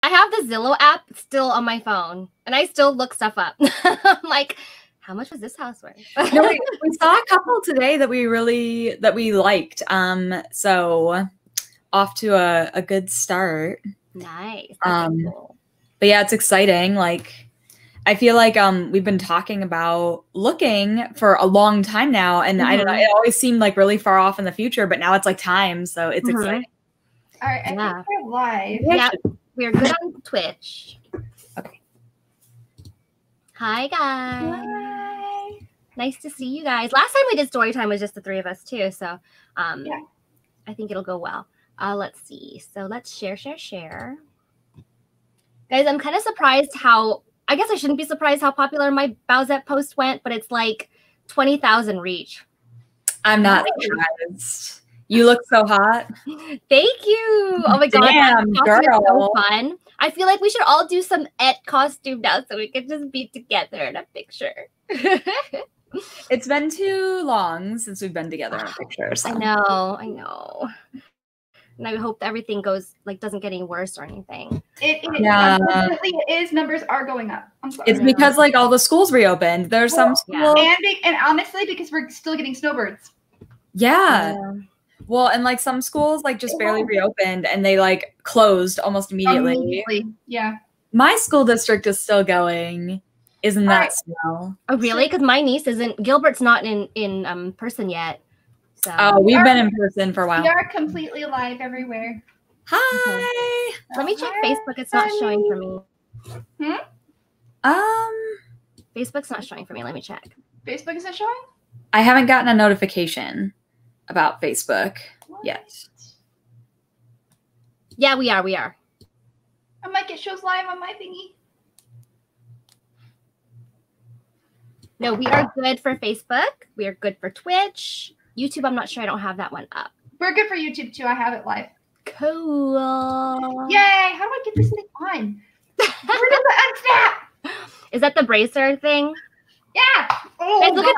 I have the Zillow app still on my phone, and I still look stuff up. I'm like, how much was this house worth? No, we saw a couple today that we liked. So off to a good start. Nice. Cool. But yeah, it's exciting. Like, I feel like we've been talking about looking for a long time now, and I don't know, it always seemed like really far off in the future, but now it's like time, so it's exciting. All right, I think we're live. Yeah, we're good on Twitch. Okay. Hi guys. Hi. Nice to see you guys. Last time we did story time was just the three of us too, so I think it'll go well. Let's see. So let's share. Guys, I'm kind of surprised how, I guess I shouldn't be surprised how popular my Bowsette post went, but it's like 20,000 reach. I'm not surprised. You look so hot. Thank you. Oh my God. Damn, girl. So fun. I feel like we should all do some costume now so we can just be together in a picture. It's been too long since we've been together in a picture. So. I know. And I hope that everything doesn't get any worse or anything. Unfortunately, it is. Numbers are going up. I'm sorry. It's because like all the schools reopened. There's some schools. And honestly, because we're still getting snowbirds. Yeah. Well, and like some schools like just barely reopened and they like closed almost immediately. Yeah. My school district is still going. Isn't that smell? Oh, really? Because my niece isn't. Gilbert's not in person yet. So. Oh, we've been in person for a while. We are completely live everywhere. Hi. Okay. Let me check Facebook. It's not showing for me. Facebook's not showing for me. Let me check. Facebook isn't showing? I haven't gotten a notification about Facebook yet. Yeah, we are. I'm like, it shows live on my thingy. No, we are good for Facebook. We are good for Twitch. YouTube, I'm not sure. I don't have that one up. We're good for YouTube too. I have it live. Cool. Yay! How do I get this thing on? Where does it unsnap? Is that the bracer thing? Yeah. Oh, guys, look at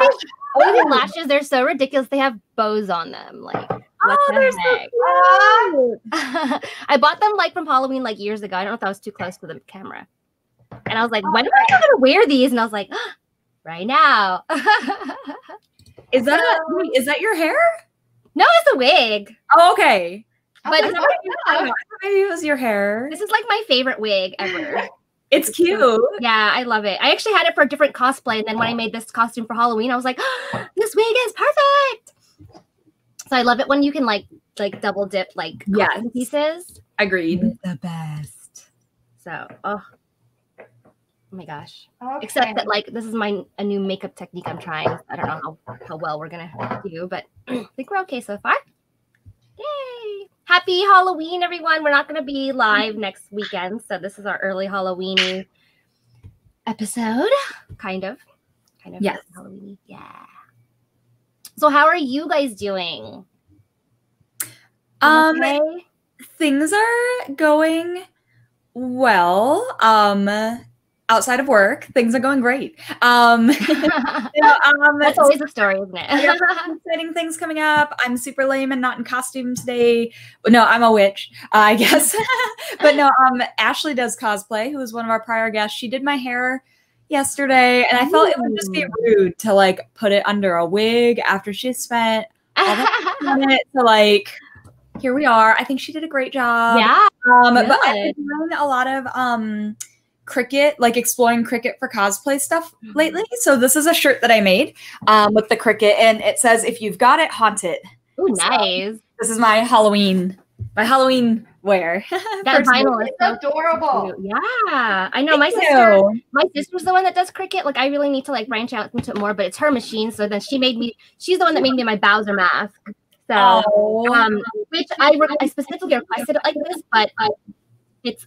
these lashes. They're so ridiculous. They have bows on them. Like, what the heck? So I bought them like from Halloween like years ago. I don't know if that was too close to the camera. And I was like, when am I gonna wear these? And I was like, right now. Is that your hair? No, it's a wig. Oh, okay. But maybe it was your hair. This is like my favorite wig ever. It's cute. Yeah, I love it. I actually had it for a different cosplay, and then when I made this costume for Halloween, I was like, this wig is perfect. So I love it when you can like double dip like pieces. Agreed. The best. So, oh my gosh. Okay. Except that like this is a new makeup technique I'm trying. I don't know how well we're gonna do, but I think we're okay so far. Yay! Happy Halloween, everyone. We're not gonna be live next weekend, so this is our early Halloween episode. Kind of. Yes. Halloween. Yeah. So how are you guys doing? Okay? Things are going well. Outside of work, things are going great. That's always a story, isn't it? Exciting things coming up. I'm super lame and not in costume today. No, I'm a witch, I guess. But no, Ashley does cosplay, who was one of our prior guests. She did my hair yesterday, and I felt it would just be rude to like put it under a wig after she spent all that time on it. So like, here we are. I think she did a great job. Yeah. But I've been doing a lot of Cricut, like exploring Cricut for cosplay stuff lately. So this is a shirt that I made with the Cricut, and it says, "If you've got it, haunt it." Oh, nice. So this is my Halloween wear. That vinyl is so adorable. Cute. Yeah, I know. My sister's the one that does Cricut. Like, I really need to like branch out into it more, but it's her machine. So then she's the one that made me my Bowser mask. So, which I specifically requested it like this, but it's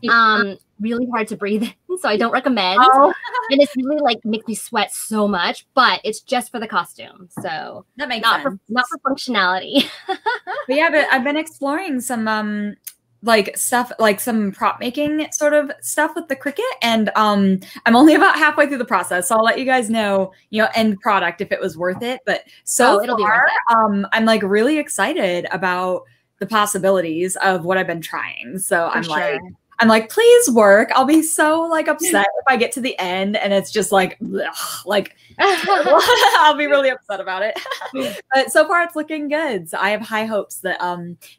really hard to breathe in, so I don't recommend. And it's really like makes me sweat so much, but it's just for the costume, so that makes sense. Not for functionality. But yeah, but I've been exploring some like stuff, like some prop making sort of stuff with the Cricut, and I'm only about halfway through the process, so I'll let you guys know, end product if it was worth it. But so it'll far, be worth it. I'm like really excited about the possibilities of what I've been trying. So I'm like, I'm like, please work. I'll be so like upset if I get to the end and it's just like, blech, like I'll be really upset about it. But so far it's looking good. So I have high hopes that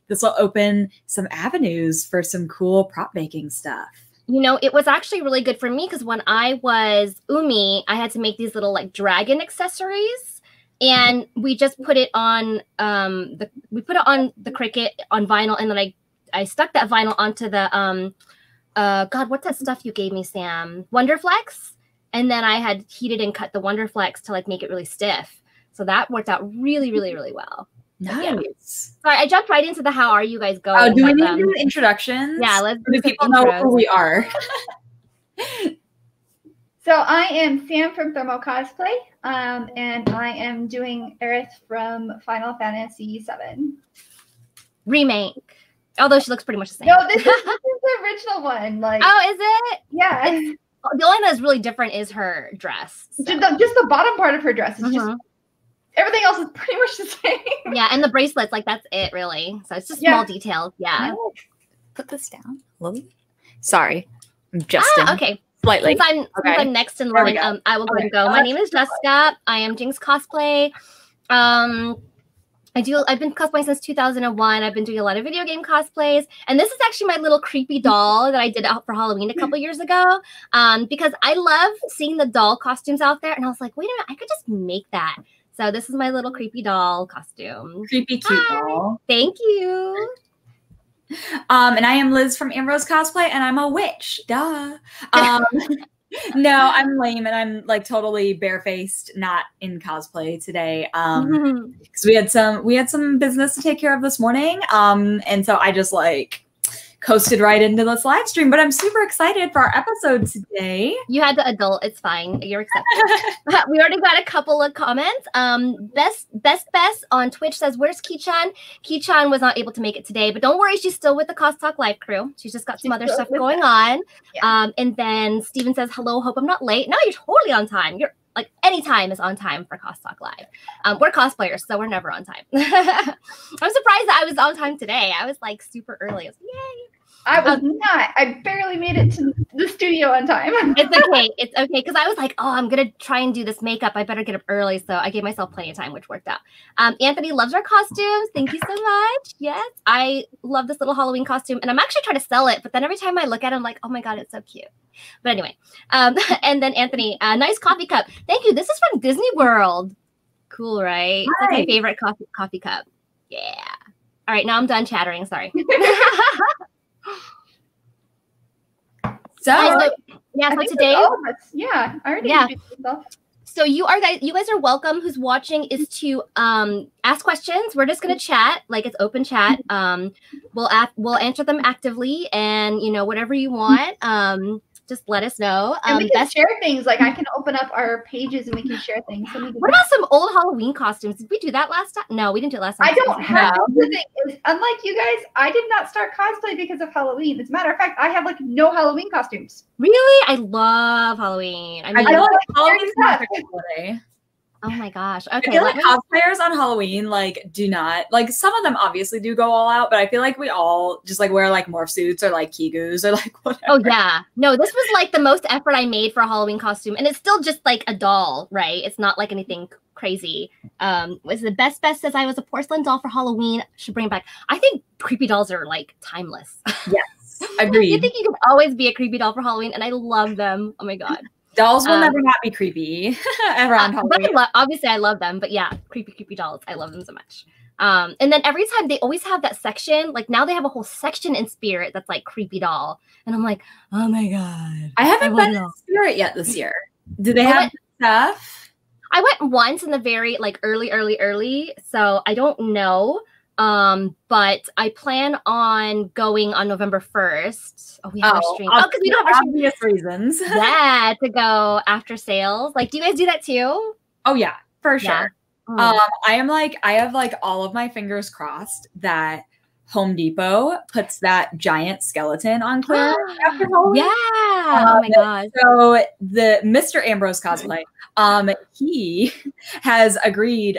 this will open some avenues for some cool prop making stuff. You know, it was actually really good for me because when I was Umi, I had to make these little like dragon accessories, and we just put it on the Cricut on vinyl, and then I stuck that vinyl onto the God, what's that stuff you gave me, Sam? Wonderflex, and then I had heated and cut the Wonderflex to like make it really stiff. So that worked out really, really, really well. Nice. Yeah. Sorry, I jumped right into the how are you guys going? Oh, do we need to do introductions? Yeah, let's do people know who we are. So I am Sam from ThermoCosplay, and I am doing Aerith from Final Fantasy VII. Remake. Although she looks pretty much the same. No, this is the original one. Like, oh, is it? Yeah. The only thing that's really different is her dress. So. Just the bottom part of her dress is just. Everything else is pretty much the same. Yeah, and the bracelets, like that's it really. So it's just small details. Yeah. Put this down, Lily. Sorry, I'm Justin. Okay. Slightly. Since I'm next in line, I will go and go. My name is Jessica. I am JinxCosplay. I've been cosplaying since 2001. I've been doing a lot of video game cosplays, and this is actually my little creepy doll that I did out for Halloween a couple years ago. Because I love seeing the doll costumes out there, and I was like, wait a minute, I could just make that. So this is my little creepy doll costume. Creepy cute doll. Thank you. And I am Liz from Ambrose Cosplay, and I'm a witch. Duh. No, I'm lame, and I'm like totally barefaced, not in cosplay today. Because we had some business to take care of this morning. And so I just like coasted right into this live stream, but I'm super excited for our episode today. You had the adult, it's fine. You're accepted. We already got a couple of comments. Best on Twitch says, where's Kii-chan? Kii-chan was not able to make it today, but don't worry, she's still with the CosTalk live crew. She's just got some other stuff going on. Yeah. And then Steven says, hello, hope I'm not late. No, you're totally on time. You're like any time is on time for CosTalk Live. We're cosplayers, so we're never on time. I'm surprised that I was on time today. I was like super early. I was like, yay. I was not. I barely made it to the studio on time. It's okay. It's okay. Because I was like, oh, I'm going to try and do this makeup. I better get up early. So I gave myself plenty of time, which worked out. Anthony loves our costumes. Thank you so much. Yes. I love this little Halloween costume. And I'm actually trying to sell it. But then every time I look at it, I'm like, oh my God, it's so cute. But anyway. And then Anthony, nice coffee cup. Thank you. This is from Disney World. Cool, right? It's like my favorite coffee cup. Yeah. All right. Now I'm done chattering. Sorry. So today, I already so you guys are welcome. Who's watching is to ask questions. We're just gonna chat, like it's open chat. We'll answer them actively, and you know whatever you want. Just let us know. And we can share things. Like I can open up our pages and we can share things. What about some old Halloween costumes? Did we do that last time? No, we didn't do it last time. I don't have. The thing is, unlike you guys, I did not start cosplay because of Halloween. As a matter of fact, I have like no Halloween costumes. Really? I love Halloween. I mean, I don't like Halloween's not holiday. Oh my gosh. Okay. I feel like cosplayers on Halloween like do not like some of them obviously do go all out, but I feel like we all just like wear like morph suits or like kigus or like whatever. Oh yeah. No, this was like the most effort I made for a Halloween costume. And it's still just like a doll, right? It's not like anything crazy. Was the best says I was a porcelain doll for Halloween. Should bring it back. I think creepy dolls are like timeless. Yes. Agreed. You think you can always be a creepy doll for Halloween, and I love them. Oh my God. Dolls will never not be creepy around Halloween. Obviously, I love them, but yeah, creepy dolls. I love them so much. And then every time they always have that section. Like now they have a whole section in Spirit that's like creepy doll, and I'm like, oh my God. I haven't been in Spirit yet this year. Do they have stuff? I went once in the very like early, so I don't know. But I plan on going on November 1st. Oh, we have our stream. Oh, because we don't have our obvious reasons. Yeah, to go after sales. Like, do you guys do that too? Oh yeah, for sure. I have like all of my fingers crossed that Home Depot puts that giant skeleton on clearance after Halloween. Yeah. Oh my gosh. So the Mr. Ambrose Cosplay, he has agreed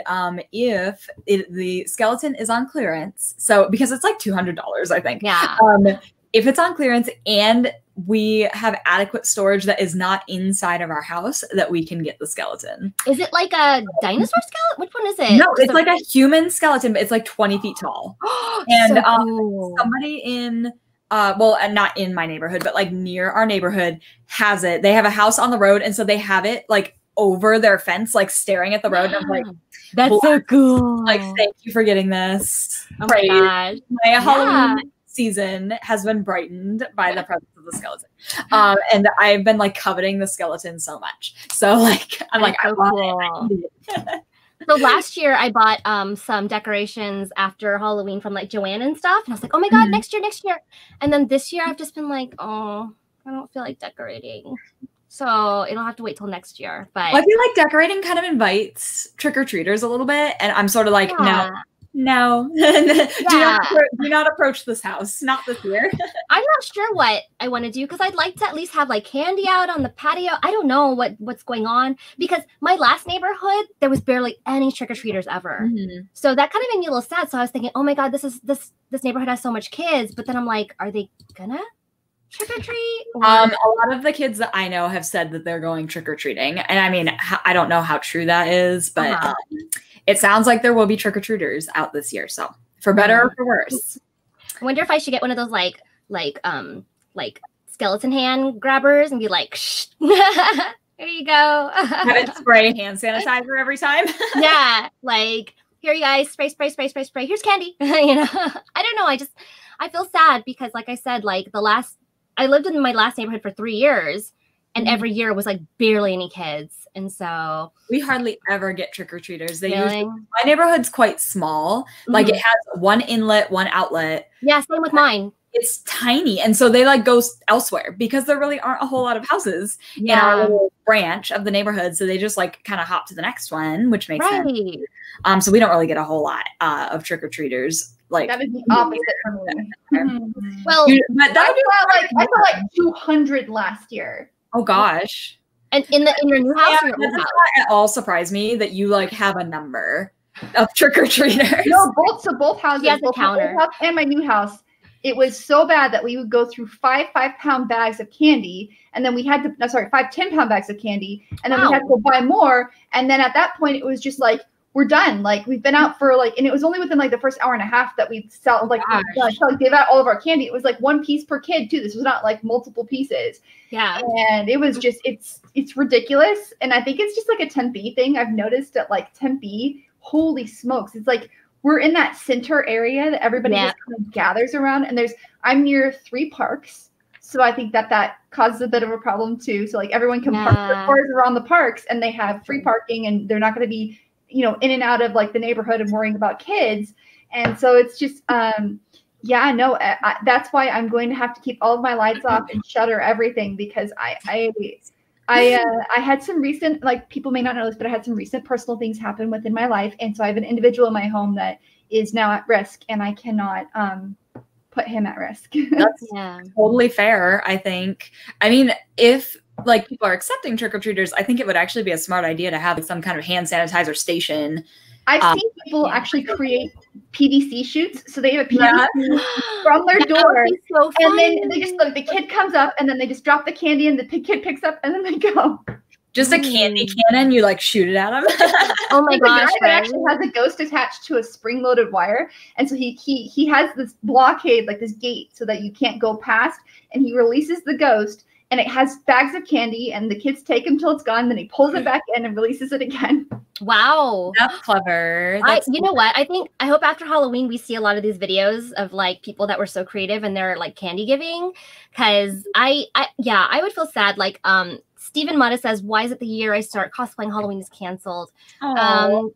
if the skeleton is on clearance, so because it's like $200, I think. Yeah. if it's on clearance and we have adequate storage that is not inside of our house, that we can get the skeleton. Is it like a dinosaur skeleton? Which one is it? No, it's like a human skeleton, but it's like 20 feet tall. And so cool. Somebody in, well, not in my neighborhood, but like near our neighborhood has it. They have a house on the road, and so they have it like over their fence, like staring at the road. And I'm like, that's so cool. Like, thank you for getting this. Oh my gosh. My Halloween season has been brightened by the presence of the skeleton. And I've been like coveting the skeleton so much. So like, I'm like, so cool. So last year I bought some decorations after Halloween from like Joanne and stuff. And I was like, oh my God, next year. And then this year I've just been like, oh, I don't feel like decorating. So it'll have to wait till next year. But I feel like decorating kind of invites trick-or-treaters a little bit. And I'm sort of like, no. do not approach this house. Not this year. I'm not sure what I want to do because I'd like to at least have like candy out on the patio. I don't know what's going on because my last neighborhood, there was barely any trick-or-treaters ever. So that kind of made me a little sad. So I was thinking, oh my God, this neighborhood has so much kids. But then I'm like, are they gonna trick-or-treat? A lot of the kids that I know have said that they're going trick-or-treating. And I mean, I don't know how true that is, but it sounds like there will be trick-or-treaters out this year. So for better or for worse. I wonder if I should get one of those like skeleton hand grabbers and be like, shh, here you go. Have it spray hand sanitizer every time. Yeah, like here you guys, spray. Here's candy. You know, I don't know. I feel sad because, like I said, like I lived in my last neighborhood for 3 years, and every year was like barely any kids, and so we hardly ever get trick-or-treaters. They usually, my neighborhood's quite small. Like it has one inlet, one outlet. Yeah, same with mine. It's tiny, and so they like go elsewhere because there really aren't a whole lot of houses in our little branch of the neighborhood. So they just like kind of hop to the next one, which makes sense. So we don't really get a whole lot of trick-or-treaters. Like that is the opposite for me. Well, but I saw like 200 last year. Oh gosh! And in your new house, it does not at all surprise me that you like have a number of trick-or-treaters. No, both houses, both my old house and my new house. It was so bad that we would go through 5 5-pound bags of candy, and then we had to 5 10-pound bags of candy, and then we had to go buy more. And then at that point, it was just like, we're done. Like we've been out for like, and it was only within like the first hour and a half that we sell like gave out all of our candy. It was like 1 piece per kid too. This was not like multiple pieces. Yeah. And it was just it's ridiculous. And I think it's just like a Tempe thing. I've noticed at like Tempe, holy smokes, it's like we're in that center area that everybody just kind of gathers around. And I'm near 3 parks. So I think that causes a bit of a problem too. So like everyone can park their cars around the parks, and they have free parking, and they're not going to be, you know, in and out of like the neighborhood and worrying about kids. And so it's just, that's why I'm going to have to keep all of my lights off and shutter everything, because I had some recent, like people may not know this, but I had some recent personal things happen within my life. And so I have an individual in my home that is now at risk, and I cannot put him at risk. That's totally fair, I think. I mean, if like people are accepting trick-or-treaters, I think it would actually be a smart idea to have some kind of hand sanitizer station. I've seen people actually create PVC chutes. So they have a PVC from their door. So and then they just the kid comes up, and then they just drop the candy, and the kid picks up, and then they go. Just a candy cannon, you like shoot it at him. Oh my gosh! It actually has a ghost attached to a spring-loaded wire, and so he has this blockade, like this gate, so that you can't go past. And he releases the ghost, and it has bags of candy, and the kids take him till it's gone. Then he pulls it back in and releases it again. Wow, that's clever. You know what? I hope after Halloween we see a lot of these videos of like people that were so creative and they're like candy giving, because I would feel sad. Like Stephen Mutta says, why is it the year I start cosplaying Halloween is canceled? Halloween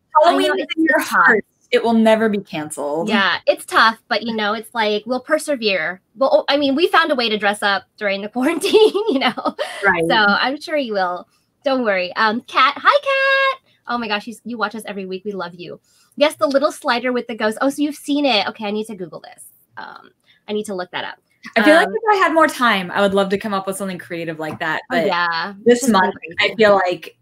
is in your heart. It will never be canceled. Yeah, it's tough, but you know, it's like we'll persevere. Well, I mean, we found a way to dress up during the quarantine, you know. Right. So I'm sure you will. Don't worry. Kat, hi Kat. Oh my gosh, you watch us every week. We love you. Yes, the little slider with the ghost. Oh, so you've seen it. Okay, I need to Google this. I need to look that up. I feel like if I had more time, I would love to come up with something creative like that. But this month, I feel like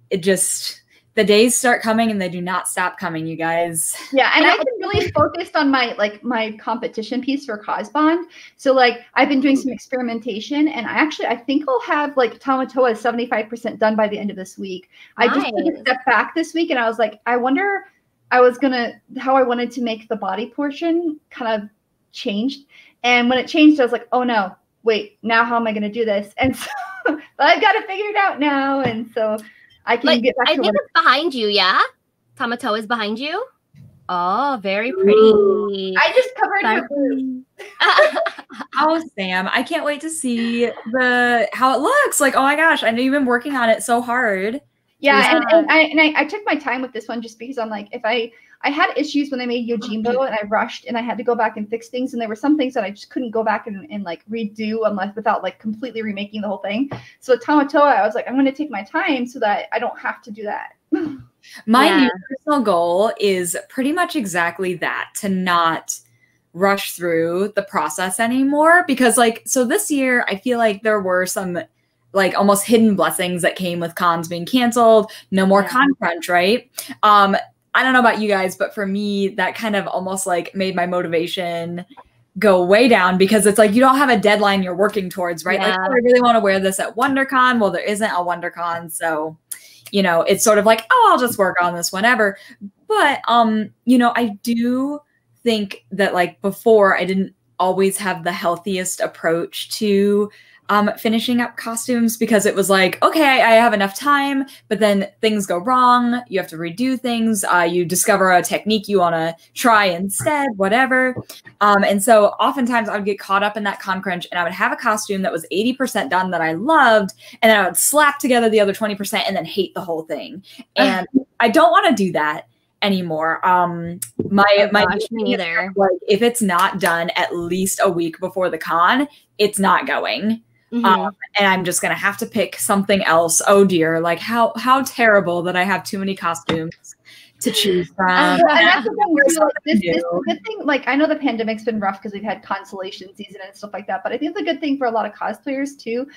the days start coming and they do not stop coming, you guys. Yeah, and I've been really focused on my competition piece for CosBond. So like I've been doing some experimentation, and I think I'll have like Tamatoa 75% done by the end of this week. Nice. I just took a step back this week, and I was like, I wonder how I wanted to make the body portion kind of changed. And when it changed, I was like, oh no, wait, now how am I going to do this? And so but I've got to figure it out now, and so I can get back to I think it's behind you, yeah? Tamatoa is behind you? Oh, very pretty. I just covered her boobs. Oh, Sam, I can't wait to see how it looks. Like, oh my gosh, I know you've been working on it so hard. Yeah, and I took my time with this one just because I'm like, if I had issues when I made Yojimbo, and I rushed and I had to go back and fix things, and there were some things that I just couldn't go back and like redo without like completely remaking the whole thing. So Tamatoa, I was like, I'm going to take my time so that I don't have to do that. My new personal goal is pretty much exactly that, to not rush through the process anymore, because like, so this year I feel like there were some like almost hidden blessings that came with cons being canceled, no more con crunch, right? I don't know about you guys, but for me, that kind of almost like made my motivation go way down, because it's like you don't have a deadline you're working towards, right? Like, oh, I really want to wear this at WonderCon. Well, there isn't a WonderCon, so you know, it's sort of like, oh, I'll just work on this whenever. But you know, I do think that like before, I didn't always have the healthiest approach to finishing up costumes, because it was like, okay, I have enough time, but then things go wrong. You have to redo things. You discover a technique you want to try instead, whatever. And so oftentimes I would get caught up in that con crunch, and I would have a costume that was 80% done that I loved, and then I would slap together the other 20% and then hate the whole thing. And I don't want to do that anymore. My me neither. Like, if it's not done at least a week before the con, it's not going. And I'm just gonna have to pick something else. Oh dear, like how terrible that I have too many costumes to choose from. And that's the thing, like, this is a good thing. Like, I know the pandemic's been rough because we've had consolation season and stuff like that, but I think the good thing for a lot of cosplayers too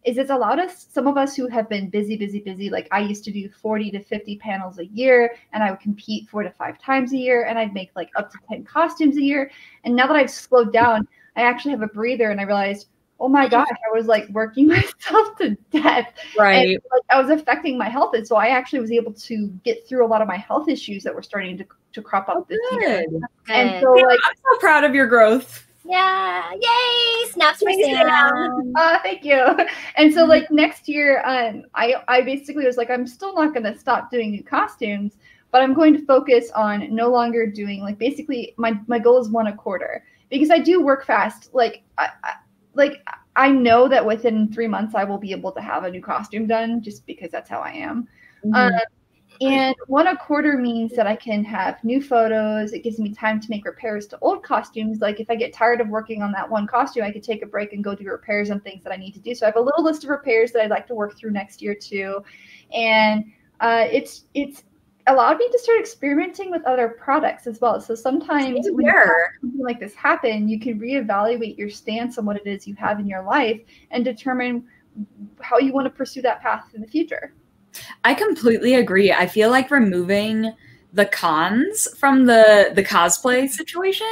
is it's allowed us, some of us who have been busy. Like, I used to do 40 to 50 panels a year, and I would compete 4 to 5 times a year, and I'd make like up to 10 costumes a year. And now that I've slowed down, I actually have a breather, and I realized, oh my gosh, I was like working myself to death. Right. And, like, I was affecting my health. And so I actually was able to get through a lot of my health issues that were starting to crop up this year. And so, like, I'm so proud of your growth. Yeah. Yay. Snaps for Sam. Thank you. And so like next year, I basically was like, I'm still not going to stop doing new costumes, but I'm going to focus on no longer doing, like, basically my goal is 1 a quarter, because I do work fast. I know that within 3 months I will be able to have a new costume done, just because that's how I am. And 1 a quarter means that I can have new photos. It gives me time to make repairs to old costumes. Like, if I get tired of working on that one costume, I could take a break and go do repairs on things that I need to do. So I have a little list of repairs that I'd like to work through next year too. And it's allowed me to start experimenting with other products as well. So sometimes when something like this happen, you can reevaluate your stance on what it is you have in your life and determine how you want to pursue that path in the future. I completely agree. I feel like removing the cons from the cosplay situation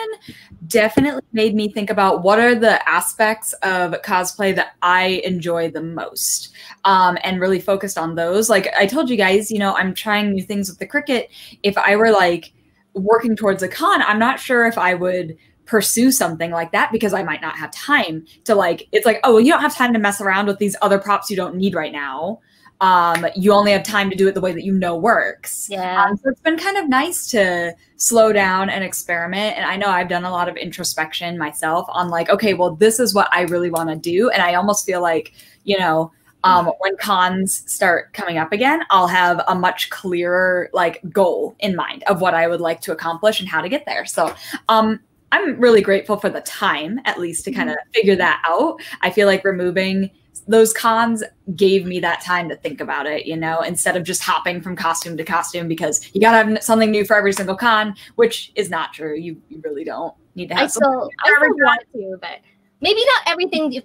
definitely made me think about what are the aspects of cosplay that I enjoy the most, and really focused on those. Like I told you guys, you know, I'm trying new things with the Cricut. If I were like working towards a con, I'm not sure if I would pursue something like that, because I might not have time to, like, it's like, oh, well, you don't have time to mess around with these other props you don't need right now. You only have time to do it the way that you know works. Yeah. So it's been kind of nice to slow down and experiment. And I know I've done a lot of introspection myself on, like, okay, well, this is what I really want to do. And I almost feel like, you know, when cons start coming up again, I'll have a much clearer, like, goal in mind of what I would like to accomplish and how to get there. So, I'm really grateful for the time, at least, to kind of figure that out. I feel like removing those cons gave me that time to think about it, you know, instead of just hopping from costume to costume, because you gotta have something new for every single con, which is not true. You really don't need to have I still want to, but maybe not everything you've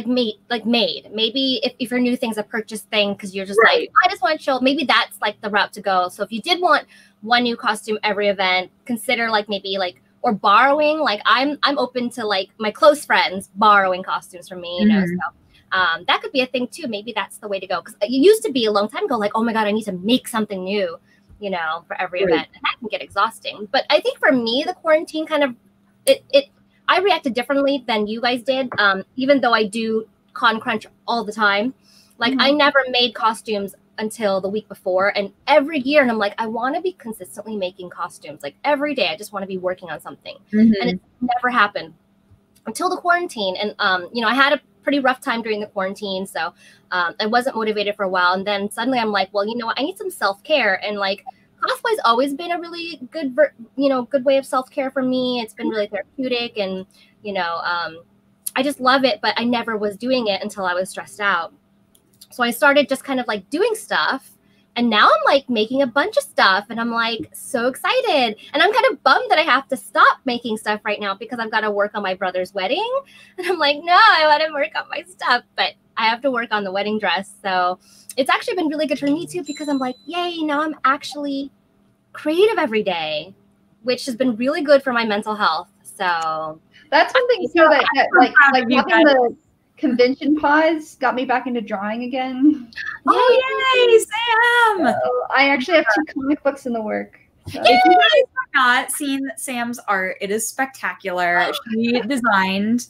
made. Maybe if your new thing's a purchase thing because you're just like, I just want to chill. Maybe that's like the route to go. So if you did want one new costume every event, consider like maybe like or borrowing. Like I'm open to like my close friends borrowing costumes from me. You know, so that could be a thing too. Maybe that's the way to go because it used to be a long time ago. Like, oh my god, I need to make something new, you know, for every event, and that can get exhausting. But I think for me, the quarantine kind of I reacted differently than you guys did. Even though I do con crunch all the time, like I never made costumes until the week before, and every year, and I'm like, I want to be consistently making costumes. Like every day, I just want to be working on something, and it never happened until the quarantine. And you know, I had a pretty rough time during the quarantine, so I wasn't motivated for a while. And then suddenly, I'm like, well, you know what? I need some self-care, and like. Cosplay's always been a really good, good way of self-care for me. It's been really therapeutic, and you know, I just love it. But I never was doing it until I was stressed out. So I started just kind of like doing stuff, and now I'm like making a bunch of stuff, and I'm like so excited. And I'm kind of bummed that I have to stop making stuff right now because I've got to work on my brother's wedding. And I'm like, no, I want to work on my stuff, but I have to work on the wedding dress. So it's actually been really good for me too, because I'm like, yay, now I'm actually creative every day, which has been really good for my mental health. So that's one thing too that like having the convention pause got me back into drawing again. Oh yay, Sam! So I actually have 2 comic books in the work. So. If you guys have not seen Sam's art, it is spectacular. She designed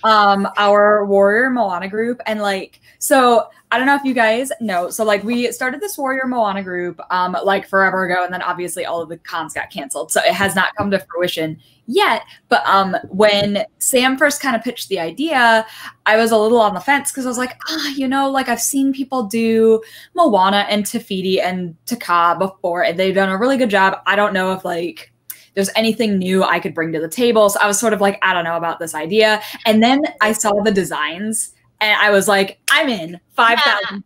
our Warrior Moana group, and like, so I don't know if you guys know, so like we started this Warrior Moana group like forever ago, and then obviously all of the cons got canceled, so it has not come to fruition yet. But when Sam first kind of pitched the idea, I was a little on the fence because I was like, you know, like I've seen people do Moana and Tafiti and Taka before, and they've done a really good job. I don't know if like there's anything new I could bring to the table. So I was sort of like, I don't know about this idea. And then I saw the designs and I was like, I'm in 5,000%.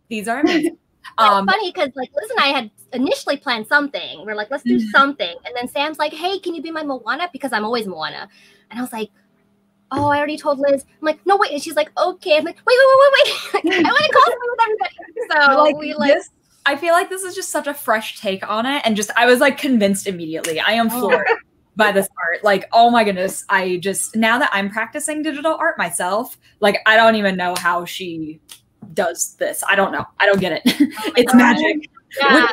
These are amazing. It's funny because like Liz and I had initially planned something. We're like, let's do something. And then Sam's like, hey, can you be my Moana? Because I'm always Moana. And I was like, oh, I already told Liz. I'm like, no, wait. And she's like, okay. I'm like, wait. I want to cosplay with everybody. So like, we like. I feel like this is just such a fresh take on it. And just, I was like convinced immediately. I am floored by this art. Like, oh my goodness. I just, now that I'm practicing digital art myself, like, I don't even know how she does this. I don't know. I don't get it. It's magic. Yeah.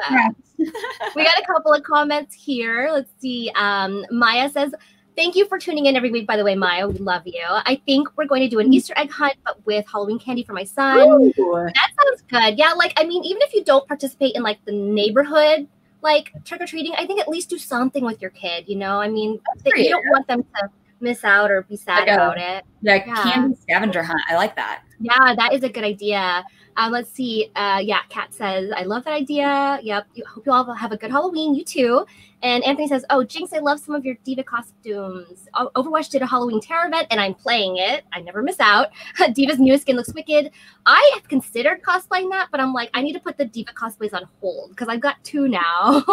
We got a couple of comments here. Let's see. Maya says, thank you for tuning in every week, by the way, Maya. We love you. I think we're going to do an Easter egg hunt, but with Halloween candy for my son. Ooh. That sounds good. Yeah, like, I mean, even if you don't participate in, like, the neighborhood, like, trick-or-treating, I think at least do something with your kid, you know? I mean, you don't want them to miss out or be sad about it. Yeah, candy scavenger hunt. I like that. Yeah, that is a good idea. Let's see. Yeah, Kat says, I love that idea. Yep. Hope you all have a good Halloween. You too. And Anthony says, oh, Jinx, I love some of your Diva costumes. Overwatch did a Halloween Terror event, and I'm playing it. I never miss out. Diva's newest skin looks wicked. I have considered cosplaying that, but I'm like, I need to put the Diva cosplays on hold because I've got 2 now.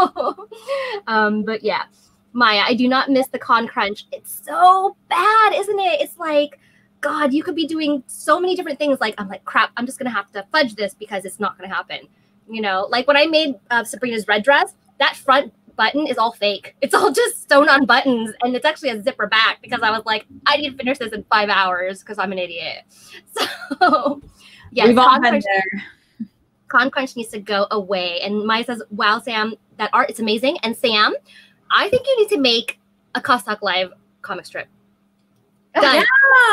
But yeah, Maya, I do not miss the con crunch. It's so bad, isn't it? It's like, God, you could be doing so many different things. Like, I'm like, crap, I'm just going to have to fudge this because it's not going to happen. You know, like when I made Sabrina's red dress, that front button is all fake. It's all just sewn on buttons, and it's actually a zipper back because I was like, I need to finish this in 5 hours because I'm an idiot. So, yeah, we've all been there. Con crunch needs to go away. And Maya says, wow, Sam, that art is amazing. And Sam, I think you need to make a CosTalk Live comic strip. Done. Yeah.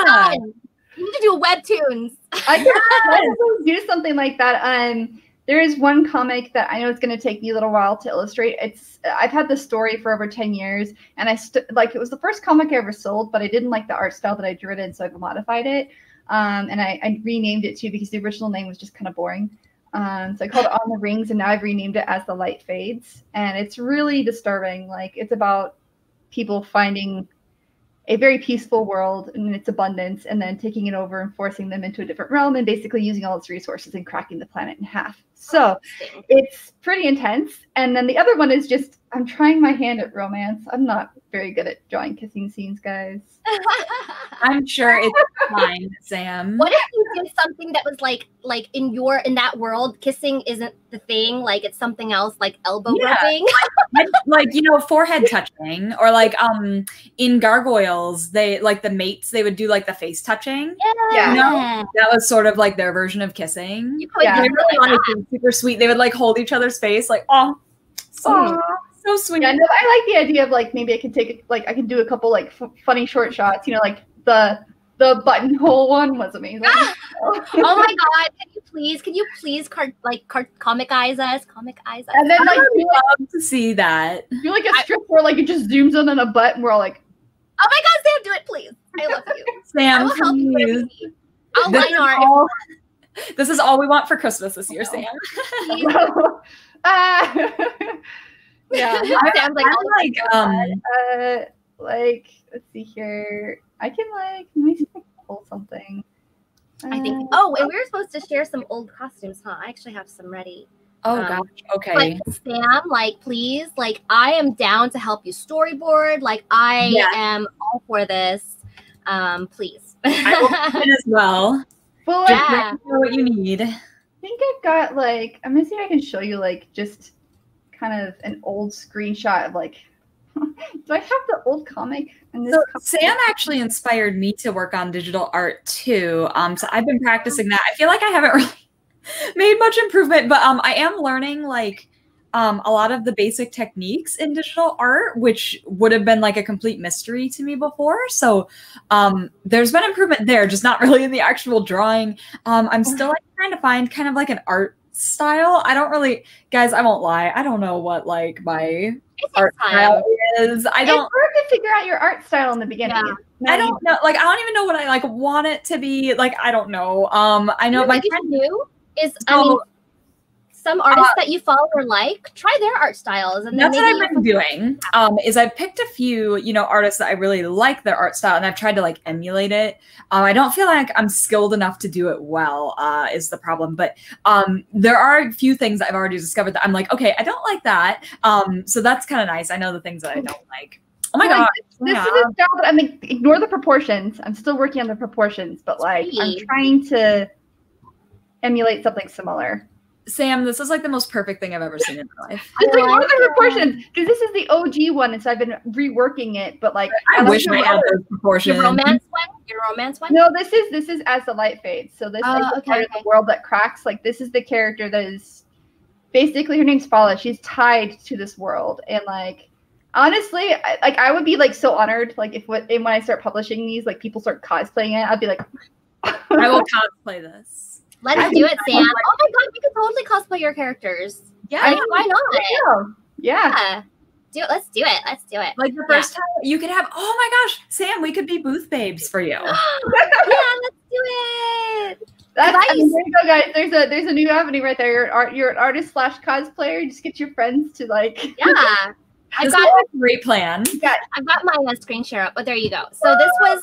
Done. You need to do webtoons. I can do something like that. There is one comic that I know it's going to take me a little while to illustrate. I've had this story for over 10 years, and it was the first comic I ever sold, but I didn't like the art style that I drew it in, so I've modified it. And I renamed it too because the original name was just kind of boring. So I called it On the Rings, and now I've renamed it As the Light Fades. And it's really disturbing. Like, it's about people finding a very peaceful world and its abundance, and then taking it over and forcing them into a different realm and basically using all its resources and cracking the planet in half. So it's pretty intense. And then the other one is just, I'm trying my hand at romance. I'm not very good at drawing kissing scenes, guys. I'm sure it's fine, Sam. What if you did something that was like in that world, kissing isn't the thing, like it's something else, like elbow rubbing? like, you know, forehead touching, or like in Gargoyles, they like the mates, they would do like the face touching. Yeah. You know? That was sort of like their version of kissing. You could They really wanted to be super sweet. They would like hold each other's face, like, oh, so sweet. Yeah, no, I like the idea of like maybe I could take like I can do a couple like funny short shots. You know, like the buttonhole one was amazing. Oh my god! Can you please comicize us? And then like I would love to see that. Do like a strip where like it just zooms in on a butt and we're all like, oh my god, Sam, do it please! I love you, Sam. I will help you wherever you need. I'll line art. This is all we want for Christmas this year, Sam. Yeah, like let's see here. I can like let me see if I can pull something. I think. Oh, and we were supposed to share some old costumes, huh? I actually have some ready. Oh gosh. Okay. But Sam, like, please, like, I am down to help you storyboard. Like, I am all for this. Please. I will do it as well. Well, just let me know what you need. I think I've got like I'm gonna see if I can show you like just kind of an old screenshot of like. Do I have the old comic? In this Sam actually inspired me to work on digital art too. So I've been practicing that. I feel like I haven't really made much improvement, but I am learning like a lot of the basic techniques in digital art, which would have been like a complete mystery to me before. So there's been improvement there, just not really in the actual drawing. I'm still like trying to find kind of like an art style. I don't really, guys, I won't lie. I don't know what like my art style is. I don't. It's hard to figure out your art style in the beginning. Yeah. I don't know. Like, I don't even know what I like want it to be. Like, I don't know. I know my friend knew is. I mean, some artists that you follow or like, try their art styles, and then that's what I've been doing. Is I've picked a few, you know, artists that I really like their art style, and I've tried to like emulate it. I don't feel like I'm skilled enough to do it well. Is the problem? But there are a few things that I've already discovered that I'm like, okay, I don't like that. So that's kind of nice. I know the things that I don't like. Oh my god! This is a style that I mean, ignore the proportions. I'm still working on the proportions, but like I'm trying to emulate something similar. Sam, this is like the most perfect thing I've ever seen in my life. Just ignore the proportions because this is the OG one, and so I've been reworking it. But like, I wish I had those proportions. Your romance one? Your romance one? No, this is as the light fades. So this is the part of the world that cracks. Like this is the character that is basically her name's Paula. She's tied to this world, and like honestly, I would be like so honored. Like if when I start publishing these, like people start cosplaying it, I'd be like, I will cosplay this. Let's do it, Sam. Oh my god, we could totally cosplay your characters. Yeah, I mean, why not? Yeah. Do it. Let's do it. Let's do it. Like the first time you could have. Oh my gosh, Sam, we could be booth babes for you. Yeah, let's do it. There you go, guys. There's a new avenue right there. You're an artist / cosplayer. You just get your friends to like. Yeah. I've got a great plan. I've got my screen share up, but there you go. So this was.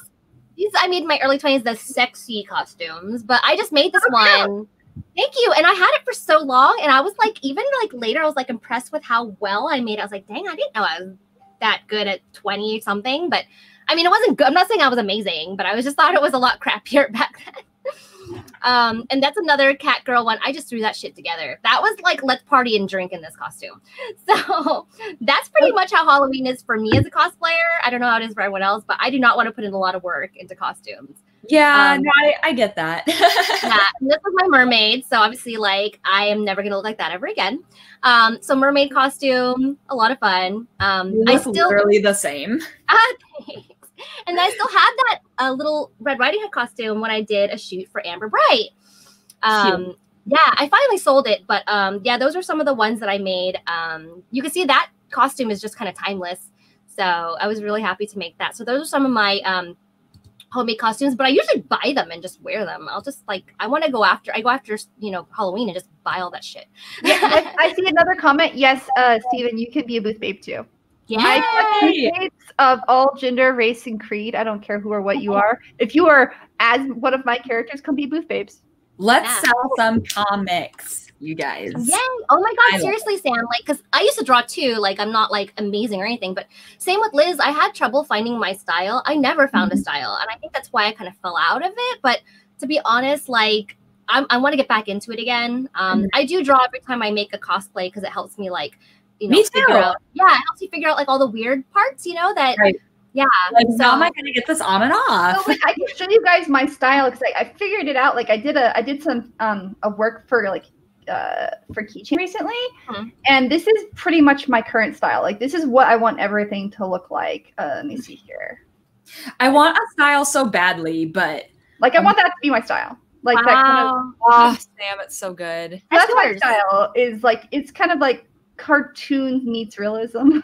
I made in my early 20s the sexy costumes, but I just made this one. Thank you. And I had it for so long, and I was like, even like later, I was like impressed with how well I made it. I was like, dang, I didn't know I was that good at 20 something. But I mean, it wasn't good. I'm not saying I was amazing, but I was just thought it was a lot crappier back then. And that's another cat girl one. I just threw that shit together. That was like, let's party and drink in this costume. So that's pretty much how Halloween is for me as a cosplayer. I don't know how it is for everyone else, but I do not want to put in a lot of work into costumes. Yeah, no, I get that. Yeah, and this was my mermaid. So obviously, like, I am never going to look like that ever again. So mermaid costume, a lot of fun. I still literally the same. Thanks. And I still had that little Red Riding Hood costume when I did a shoot for Amber Bright. Yeah, I finally sold it, but yeah, those are some of the ones that I made. You can see that costume is just kind of timeless. So I was really happy to make that. So those are some of my homemade costumes, but I usually buy them and just wear them. I'll just like, I go after, you know, Halloween and just buy all that shit. Yeah, I see another comment. Yes, Steven, you can be a booth babe too. Yeah. I booth babes of all gender, race, and creed. I don't care who or what you are. If you are as one of my characters, come be booth babes. Let's sell some comics, you guys. Yay! Oh my God, seriously, Sam. Like, because I used to draw too. Like, I'm not like amazing or anything, but same with Liz. I had trouble finding my style. I never found a style, and I think that's why I kind of fell out of it. But to be honest, like, I want to get back into it again. I do draw every time I make a cosplay because it helps me, like, you know, figure out. Yeah, it helps you figure out like all the weird parts, you know, that. Right. Yeah. Like, so how am I gonna get this on and off? So, like, I can show you guys my style because I figured it out. Like, I did some work for like for Kii-chan recently, and this is pretty much my current style. Like, this is what I want everything to look like. Let me see here. I want a style so badly, but like I want that to be my style. Like that kind of. Oh, Sam, it's so good. That's my style. Is like it's kind of like cartoon meets realism.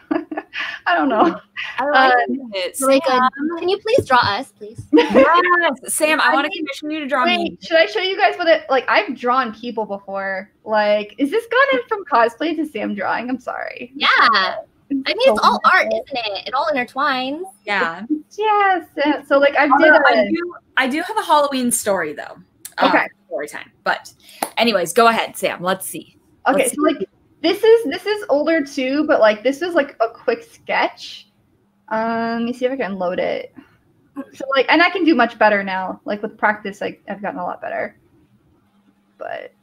I don't know. I like it. Really good. Can you please draw us, please? Yes, Sam. I want to commission you to draw me. Should I show you guys what it like? I've drawn people before. Like, is this gone in from cosplay to Sam drawing? I'm sorry. Yeah. I mean, it's all art, isn't it? It all intertwines. Yeah. Yes. So like I do have a Halloween story though. Okay. Story time. But anyways, go ahead, Sam. Let's see. Okay. So like this is older too, but like this is like a quick sketch. Let me see if I can load it. So like, and I can do much better now. Like with practice, like I've gotten a lot better. But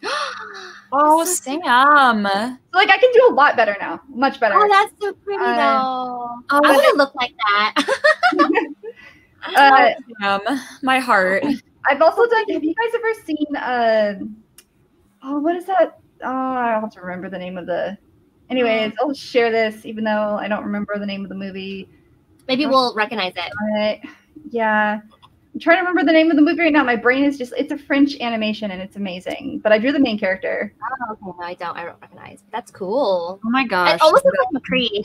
oh, Sam. So like I can do a lot better now. Much better. Oh, that's so pretty though. I want to look like that. Sam, my heart. I've also done. Have you guys ever seen? Oh, what is that? Oh, I don't have to remember the name of the. Anyways, I'll share this, even though I don't remember the name of the movie. Maybe we'll recognize it. Yeah. I'm trying to remember the name of the movie right now. My brain is just—it's a French animation and it's amazing. But I drew the main character. Oh, okay. No, I don't recognize. That's cool. Oh my gosh! It almost looks like McCree.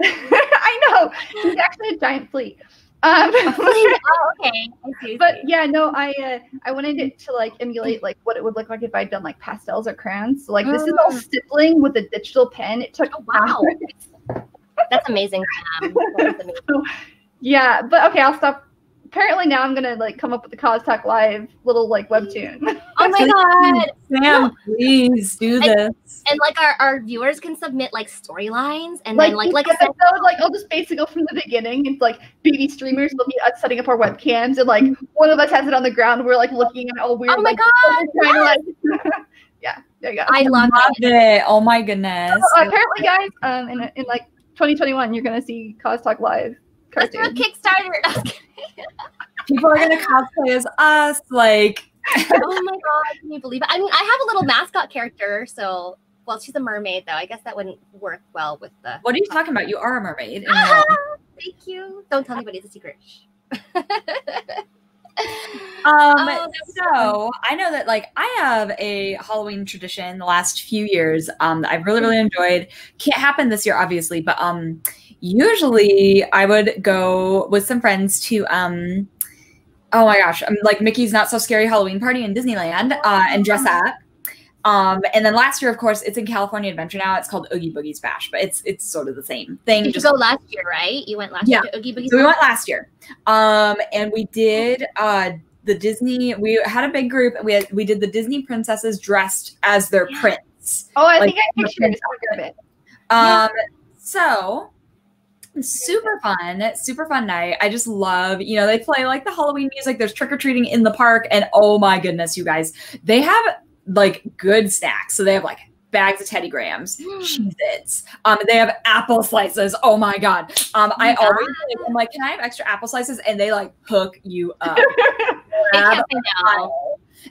I know. He's actually a giant flea. Oh, okay. But yeah, no, I wanted it to like emulate like what it would look like if I'd done like pastels or crayons. So like this is all stippling with a digital pen. It took hours. That's amazing. So, yeah, but okay, I'll stop. Apparently now I'm gonna like come up with the CosTalk Live little like webtoon. Oh my God, Sam, please do this. And like our viewers can submit like storylines, and then like I said, like I'll just basically go from the beginning. It's like baby streamers will be setting up our webcams, and like one of us has it on the ground. We're like looking at it all weird. Oh my God! Trying to, like, yeah, there you go. I love it. Oh my goodness. Apparently, guys, in like 2021, you're gonna see CosTalk Live. Let's do a Kickstarter. People are gonna cosplay as us, like. Oh my God, can you believe it? I mean, I have a little mascot character, so well, she's a mermaid though. I guess that wouldn't work well with the. What are you talking about? You are a mermaid. Thank you. Don't tell anybody, it's a secret. So I know that like I have a Halloween tradition the last few years that I've really enjoyed. Can't happen this year, obviously, but usually I would go with some friends to oh my gosh, like Mickey's Not So Scary Halloween Party in Disneyland and dress up. And then last year, of course, it's in California Adventure now. It's called Oogie Boogie's Bash, but it's sort of the same thing. Did you go last year, right? You went last year to Oogie Boogie's So we went last year. And we did the Disney, we had a big group, and we did the Disney princesses dressed as their prince. Oh, I think I pictured it. So super fun night. I just love, you know, they play like the Halloween music. There's trick-or-treating in the park, and oh my goodness, you guys, they have like good snacks. So they have like bags of Teddy Grahams, Cheez-Its. They have apple slices. Oh my God. I always I'm like, can I have extra apple slices? And they like hook you up.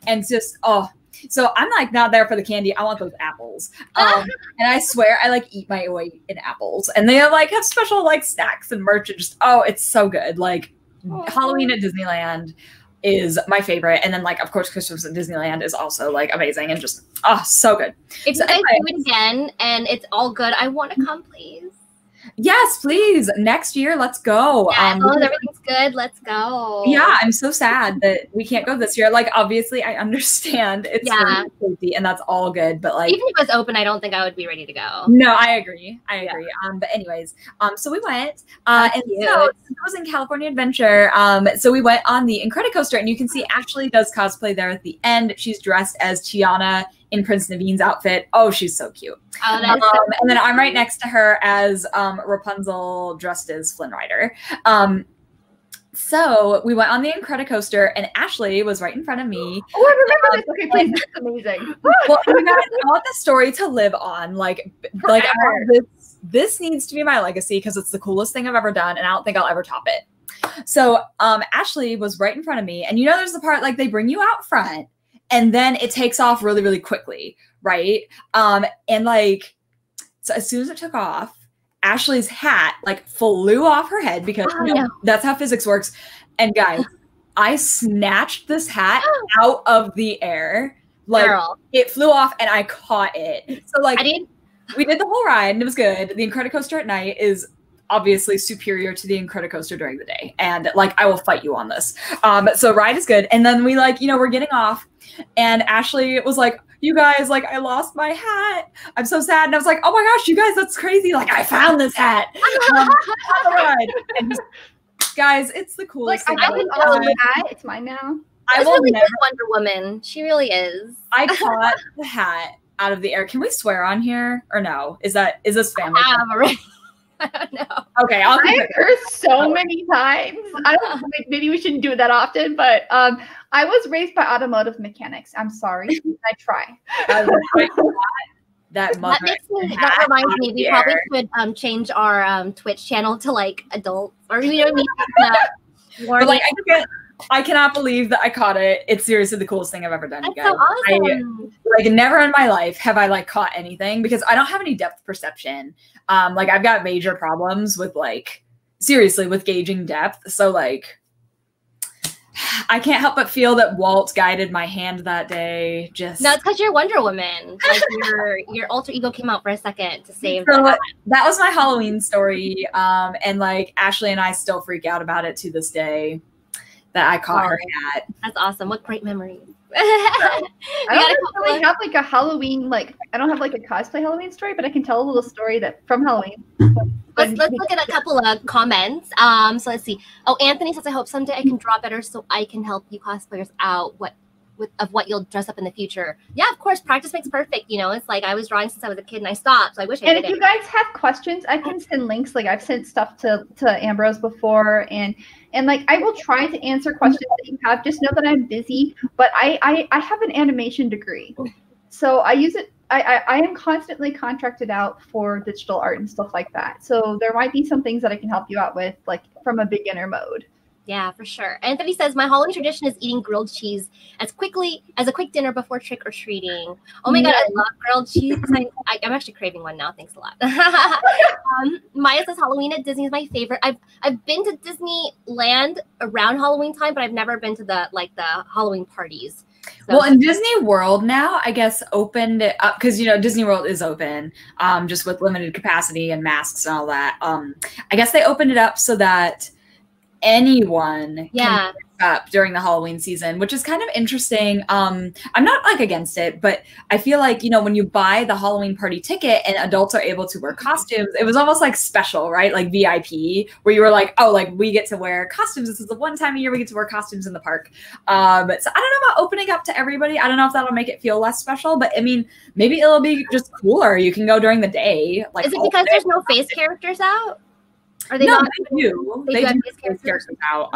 And just so I'm like not there for the candy. I want those apples. And I swear I like eat my weight in apples. And they have special like snacks and merch and just it's so good. Like Halloween at Disneyland is my favorite. And then like of course Christmas at Disneyland is also like amazing and just so good. If you guys do it again and it's all good, I want to come, please. Yes, please. Next year, let's go. Yeah, as long as everything's good, let's go. Yeah, I'm so sad that we can't go this year. Like, obviously, I understand it's really safety, and that's all good. But like, even if it was open, I don't think I would be ready to go. No, I agree. But anyways, so we went, and so it was in California Adventure. So we went on the Incredicoaster, and you can see Ashley does cosplay there at the end. She's dressed as Tiana in Prince Naveen's outfit. Oh, she's so cute. Oh, that is so cute. And then I'm right next to her as Rapunzel dressed as Flynn Rider. So we went on the Incredicoaster, and Ashley was right in front of me. Oh, I remember this. Okay, please. That's amazing. Well, you guys, I want the story to live on. Like this needs to be my legacy because it's the coolest thing I've ever done, and I don't think I'll ever top it. So Ashley was right in front of me, and you know there's the part like they bring you out front, and then it takes off really, really quickly, right? And like, so as soon as it took off, Ashley's hat like flew off her head because that's how physics works. And guys, I snatched this hat out of the air. Like it flew off and I caught it. So like we did the whole ride and it was good. The Incredicoaster at night is obviously superior to the Incredicoaster during the day. And like, I will fight you on this. So ride is good. And then we like, you know, we're getting off and Ashley was like, you guys, like, I lost my hat. I'm so sad. And I was like, oh my gosh, you guys, that's crazy. Like, I found this hat. On the ride. And just, guys, it's the coolest thing. I got the hat. It's mine now. I will really never Wonder Woman. She really is. I caught the hat out of the air. Can we swear on here or no? Is this family? I don't know. Okay, I'll keep I've cursed so many times. I don't know, maybe we shouldn't do it that often, but I was raised by automotive mechanics. I'm sorry. I try. That reminds me, we probably should change our Twitch channel to like adults, or you know, but like I cannot believe that I caught it. It's seriously the coolest thing I've ever done. That's you guys. So awesome. Like never in my life have I like caught anything because I don't have any depth perception. Like I've got major problems with like seriously with gauging depth. So like I can't help but feel that Walt guided my hand that day. Just no, it's because you're Wonder Woman. Like your alter ego came out for a second to save. So that was my Halloween story. And like Ashley and I still freak out about it to this day. That I caught her hat. That's awesome. What great memories. I don't really have like a Halloween, like I don't have like a cosplay Halloween story, but I can tell a little story that from Halloween. Let's look at a couple of comments. So let's see. Oh, Anthony says, I hope someday I can draw better so I can help you cosplayers out what you'll dress up in the future. Yeah, of course, practice makes perfect. You know, it's like I was drawing since I was a kid and I stopped. So I wish I did. And if you guys have questions, I can send links. Like I've sent stuff to Ambrose before, and like I will try to answer questions that you have. Just know that I'm busy, but I have an animation degree, so I use it. I am constantly contracted out for digital art and stuff like that. So there might be some things that I can help you out with, like from a beginner mode. Yeah, for sure. Anthony says, my Halloween tradition is eating grilled cheese as quickly as a quick dinner before trick-or-treating. Oh my God, I love grilled cheese. I'm actually craving one now. Thanks a lot. Maya says, Halloween at Disney is my favorite. I've been to Disneyland around Halloween time, but I've never been to the Halloween parties. So. Well, in Disney World now, I guess opened it up because, you know, Disney World is open just with limited capacity and masks and all that. I guess they opened it up so that anyone can dress up during the Halloween season, which is kind of interesting. I'm not like against it, but I feel like, you know, when you buy the Halloween party ticket and adults are able to wear costumes, it was almost like special, right? Like VIP, where you were like, oh, like we get to wear costumes. This is the one time a year we get to wear costumes in the park. So I don't know about opening up to everybody. I don't know if that'll make it feel less special, but I mean, maybe it'll be just cooler. You can go during the day. Like, is it because there's no face characters out? Are they not? They do. They do face characters out.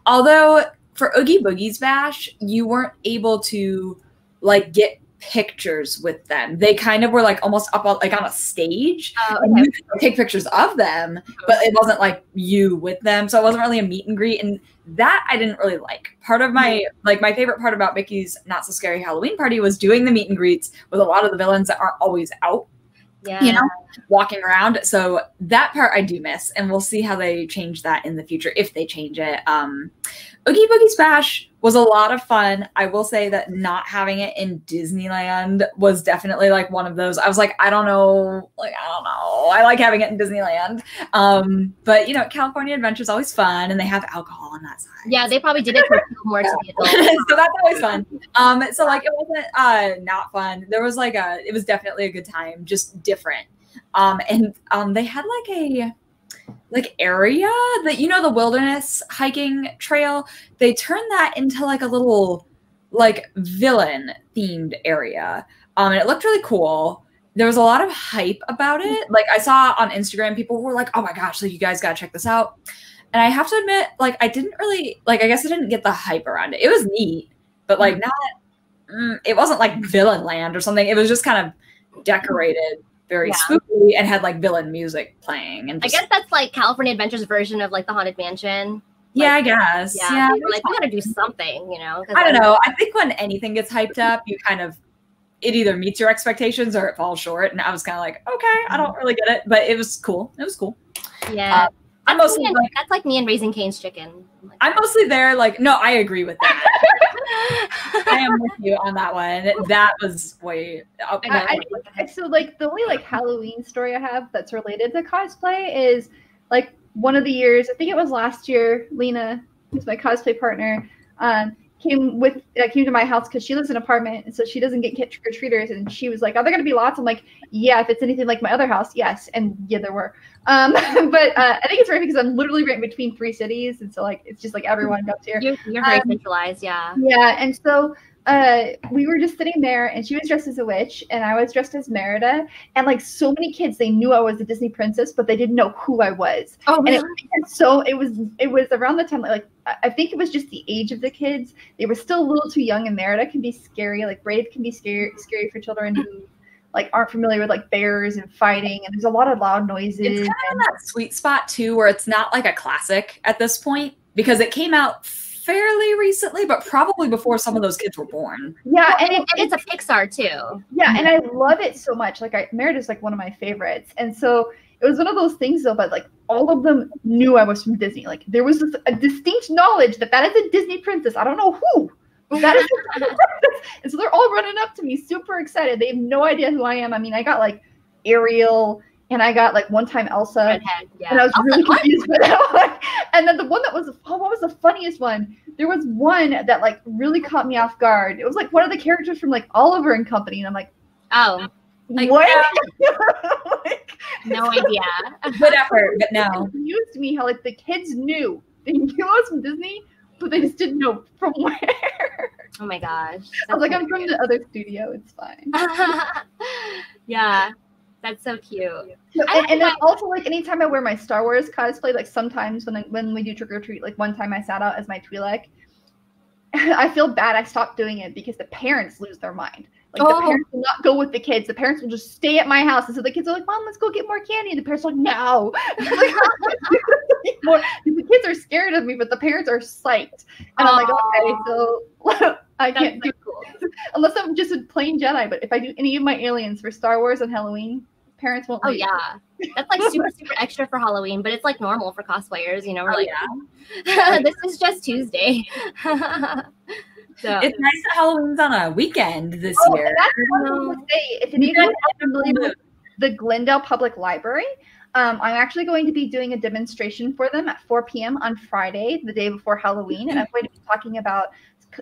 Although for Oogie Boogie's Bash, you weren't able to like get pictures with them. They kind of were like almost up on, like on a stage. And you could take pictures of them, but it wasn't like you with them. So it wasn't really a meet and greet. And that I didn't really like. Part of my my favorite part about Mickey's Not So Scary Halloween Party was doing the meet and greets with a lot of the villains that aren't always out. Yeah. You know, walking around. So that part I do miss, and we'll see how they change that in the future, if they change it. Oogie Boogie's Bash was a lot of fun. I will say that not having it in Disneyland was definitely like one of those. I was like, I don't know. I like having it in Disneyland. But you know, California Adventure is always fun, and they have alcohol on that side. Yeah, they probably did it for more to the adults. So that's always fun. So like it wasn't not fun. There was like it was definitely a good time, just different. And they had like a area that, you know, the wilderness hiking trail, they turned that into like a little like villain themed area. And it looked really cool. There was a lot of hype about it. Like I saw on Instagram, people were like, oh my gosh, like you guys gotta check this out. And I have to admit, like I didn't really, like I guess I didn't get the hype around it. It was neat, but like not, it wasn't like Villain Land or something. It was just kind of decorated very spooky and had like villain music playing. And just, I guess that's like California Adventure's version of like the Haunted Mansion. Yeah, like, I guess. Yeah. Like we gotta do something, you know? I don't know. I think when anything gets hyped up, you kind of, it either meets your expectations or it falls short. And I was kind of like, okay, I don't really get it, but it was cool. It was cool. Yeah. I'm mostly like, that's like me and Raising Cane's chicken. I'm mostly there. Like, no, I agree with that. I am with you on that one. That was way. So like the only like Halloween story I have that's related to cosplay is like one of the years, I think it was last year, Lena, who's my cosplay partner, came to my house because she lives in an apartment, and so she doesn't get trick-or-treaters, and she was like, are there going to be lots? I'm like, yeah, if it's anything like my other house, yes. And yeah, there were. But I think it's right because I'm literally right between 3 cities, and so like it's just like everyone comes here. You're very centralized, yeah. Yeah, and so we were just sitting there, and she was dressed as a witch, and I was dressed as Merida, and like so many kids, they knew I was a Disney princess, but they didn't know who I was. Oh, really? And so it was around the time like I think it was just the age of the kids. They were still a little too young, and Merida can be scary. Like Brave can be scary for children who like aren't familiar with like bears and fighting, and there's a lot of loud noises. It's kind of in that sweet spot too, where it's not like a classic at this point because it came out fairly recently, but probably before some of those kids were born. Yeah, and it's a Pixar too. Yeah, and I love it so much. Like Merida's like one of my favorites, and so it was one of those things though. But like all of them knew I was from Disney. Like there was a distinct knowledge that is a Disney princess. I don't know who. That is a Disney princess. And so they're all running up to me, super excited. They have no idea who I am. I mean, I got like Ariel. And I got like one time Elsa, Redhead, yeah. And I was really confused by that one. And then the one that was, what was the funniest one? There was one that like really caught me off guard. It was like one of the characters from like Oliver and Company, and I'm like, oh, like, what? Like, no idea. Good effort, but no. It confused me how like the kids knew they knew I was from Disney, but they just didn't know from where. Oh my gosh! I was like, I'm from the other studio. It's fine. Yeah. That's so cute. And then also, like, anytime I wear my Star Wars cosplay, like sometimes when we do trick or treat, like one time I sat out as my Twi'lek, I feel bad. I stopped doing it because the parents lose their mind. Like the parents will not go with the kids. The parents will just stay at my house, and so the kids are like, "Mom, let's go get more candy." And the parents are like, "No." The kids are scared of me, but the parents are psyched. And I'm like, okay, so I can't do cool unless I'm just a plain Jedi. But if I do any of my aliens for Star Wars and Halloween, parents won't. Oh yeah, that's like super extra for Halloween, but it's like normal for cosplayers. You know, we're this is just Tuesday. So it's nice that Halloween's on a weekend this year. That's what I was say. If anyone is familiar with the Glendale Public Library, I'm actually going to be doing a demonstration for them at 4 p.m. on Friday, the day before Halloween, and I'm going to be talking about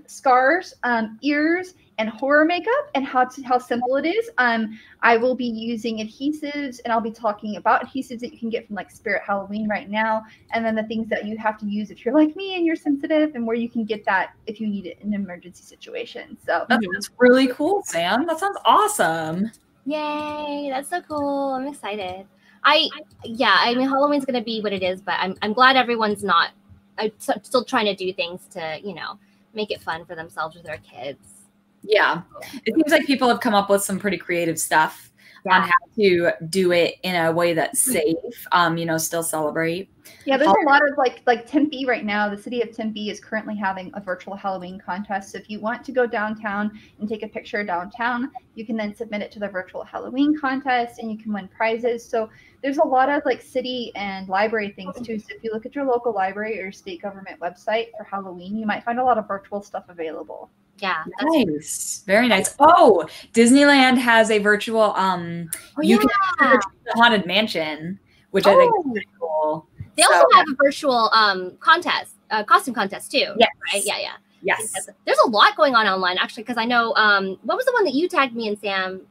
scars, ears, and horror makeup, and how simple it is. I will be using adhesives, and I'll be talking about adhesives that you can get from like Spirit Halloween right now, and then the things that you have to use if you're like me and you're sensitive, and where you can get that if you need it in an emergency situation. So that's really cool, Sam. That sounds awesome. Yay, that's so cool. I'm excited. I mean, Halloween's gonna be what it is, but I'm glad everyone's not still trying to do things to, you know, make it fun for themselves or their kids. Yeah, it seems like people have come up with some pretty creative stuff on how to do it in a way that's safe. You know, still celebrate. Yeah, there's a lot of like Tempe right now. The city of Tempe is currently having a virtual Halloween contest. So if you want to go downtown and take a picture downtown, you can then submit it to the virtual Halloween contest, and you can win prizes. So there's a lot of like city and library things too. So if you look at your local library or state government website for Halloween, you might find a lot of virtual stuff available. Yeah. Nice. Very nice. Oh, Disneyland has a virtual you can the Haunted Mansion, which I think is pretty cool. They also have a virtual contest, costume contest too. Yes. Right? Yeah. Yes. There's a lot going on online actually, because I know what was the one that you tagged me and Sam?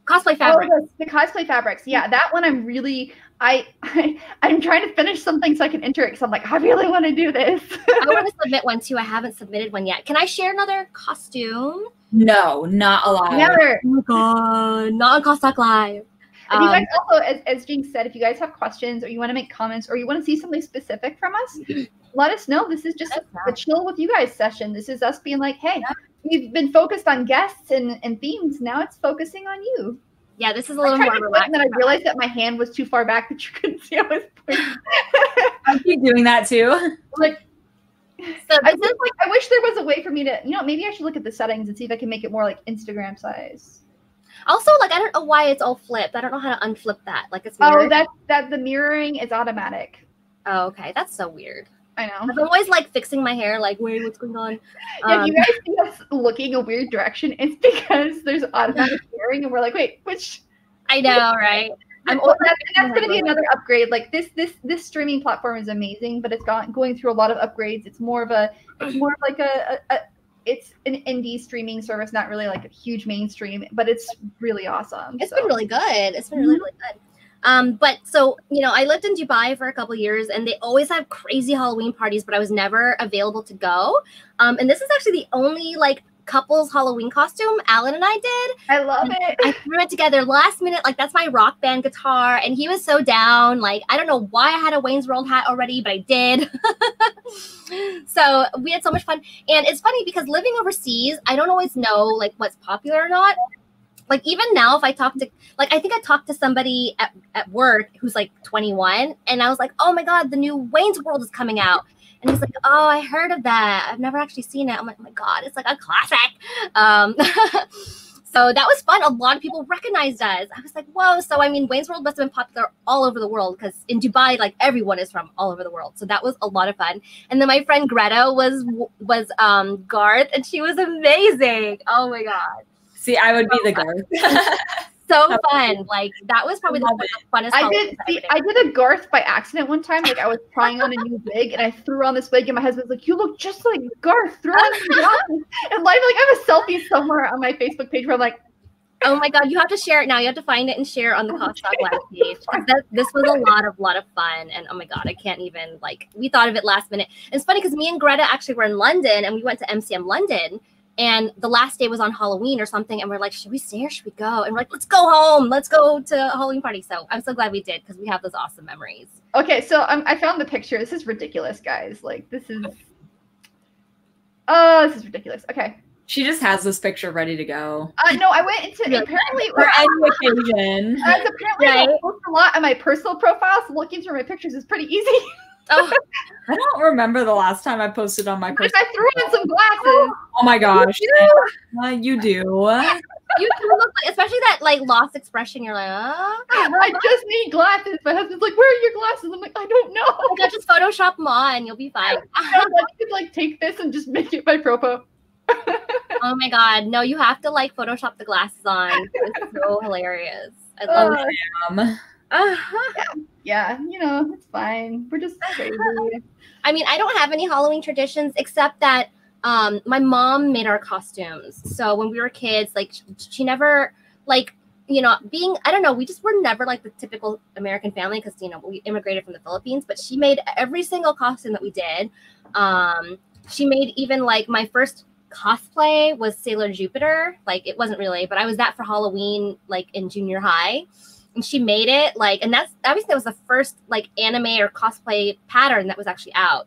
Cosplay fabrics. Oh, the cosplay fabrics. Yeah, that one I'm really I'm trying to finish something so I can enter it because I'm like, I really want to do this. I want to submit one too. I haven't submitted one yet. Can I share another costume? No, not allowed. Never. Oh my god, not on CosTalk Live. If you guys also, as Jinx said, if you guys have questions or you want to make comments or you want to see something specific from us, let us know. This is just a chill with you guys session. This is us being like, hey, we've been focused on guests and themes. Now it's focusing on you. Yeah, this is a little more relaxed. And then I realized that my hand was too far back that you couldn't see I was pointing. I keep doing that too. Like, so I wish there was a way for me to, maybe I should look at the settings and see if I can make it more like Instagram size. Also, like, I don't know why it's all flipped. I don't know how to unflip that. Like, it's mirrored. Oh, that the mirroring is automatic. Oh, okay. That's so weird. I know. I'm always like fixing my hair, like, wait, what's going on? Yeah, if you guys see us looking a weird direction, it's because there's automatic mirroring, and we're like, wait, which? I know, right? That's going to be another upgrade. Like this streaming platform is amazing, but it's going through a lot of upgrades. It's more of like it's an indie streaming service, not really like a huge mainstream, but it's really awesome. It's been really good. It's been really, really good. But so, I lived in Dubai for a couple of years and they always have crazy Halloween parties, but I was never available to go. And this is actually the only like couples Halloween costume Alan and I did. I love it. I threw it together last minute. Like, that's my rock band guitar. And he was so down. Like, I don't know why I had a Wayne's World hat already, but I did. So we had so much fun. And it's funny because living overseas, I don't always know like what's popular or not. Like, even now, if I talk to, like, I think I talked to somebody at work who's like 21 and I was like, oh my God, the new Wayne's World is coming out. And he's like, oh, I heard of that. I've never actually seen it. I'm like, oh my God, it's like a classic. So that was fun. A lot of people recognized us. I was like, whoa. So, I mean, Wayne's World must have been popular all over the world because in Dubai, like, everyone is from all over the world. So that was a lot of fun. And then my friend Greta was Garth, and she was amazing. Oh my God. See, I would be the Garth. So fun. Like, that was probably the funnest. I did a Garth by accident one time. Like, I was trying on a new wig and I threw on this wig and my husband's like, you look just like Garth. Throw on some glasses. And like I have a selfie somewhere on my Facebook page where I'm like, oh my God, you have to share it now. You have to find it and share it on the CosTalk Live page. This was a lot of fun. And oh my God, I can't even, like, we thought of it last minute. And it's funny because me and Greta actually were in London and we went to MCM London. And the last day was on Halloween or something. And we're like, should we stay or should we go? And we're like, let's go home. Let's go to a Halloween party. So I'm so glad we did because we have those awesome memories. Okay, so I found the picture. This is ridiculous, guys. Like, this is ridiculous. Okay. She just has this picture ready to go. No, I went into apparently for any occasion. Apparently, I post a lot on my personal profile, so looking through my pictures is pretty easy. Oh, I don't remember the last time I posted on my personal. I threw on some glasses. Oh my gosh, you do. You do look like, especially that like lost expression. You're like, I just need glasses. My husband's like, where are your glasses? I'm like, I don't know. Oh my God, just Photoshop them on. You'll be fine. I could like take this and just make it my profile. Oh my God, no! You have to like Photoshop the glasses on. It's so hilarious. I love it. Yeah, it's fine. We're just crazy. I mean, I don't have any Halloween traditions except that my mom made our costumes. So when we were kids, like she never like, I don't know, we just were never like the typical American family because, we immigrated from the Philippines, but she made every single costume that we did. She made even like my first cosplay was Sailor Jupiter. Like, it wasn't really, but I was that for Halloween, like in junior high. And she made it like, and that's obviously that was the first like anime or cosplay pattern that was actually out.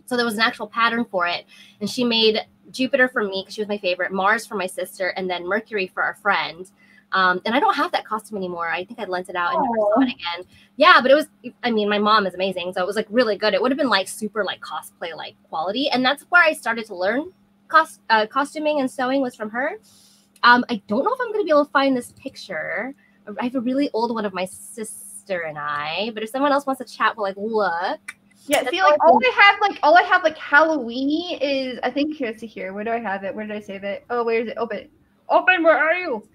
So there was an actual pattern for it. And she made Jupiter for me because she was my favorite, Mars for my sister, and then Mercury for our friend. And I don't have that costume anymore. I think I lent it out and never saw it again. Yeah, but it was, I mean, my mom is amazing. So it was like really good. It would have been like super like cosplay like quality. And that's where I started to learn costuming and sewing was from her. I don't know if I'm going to be able to find this picture. I have a really old one of my sister and I, but if someone else wants to chat, we'll like look. Yeah, see, like all I have like Halloweeny is, I think, here's here. Where do I have it? Where did I save it? Oh, where is it? Open. Open, where are you?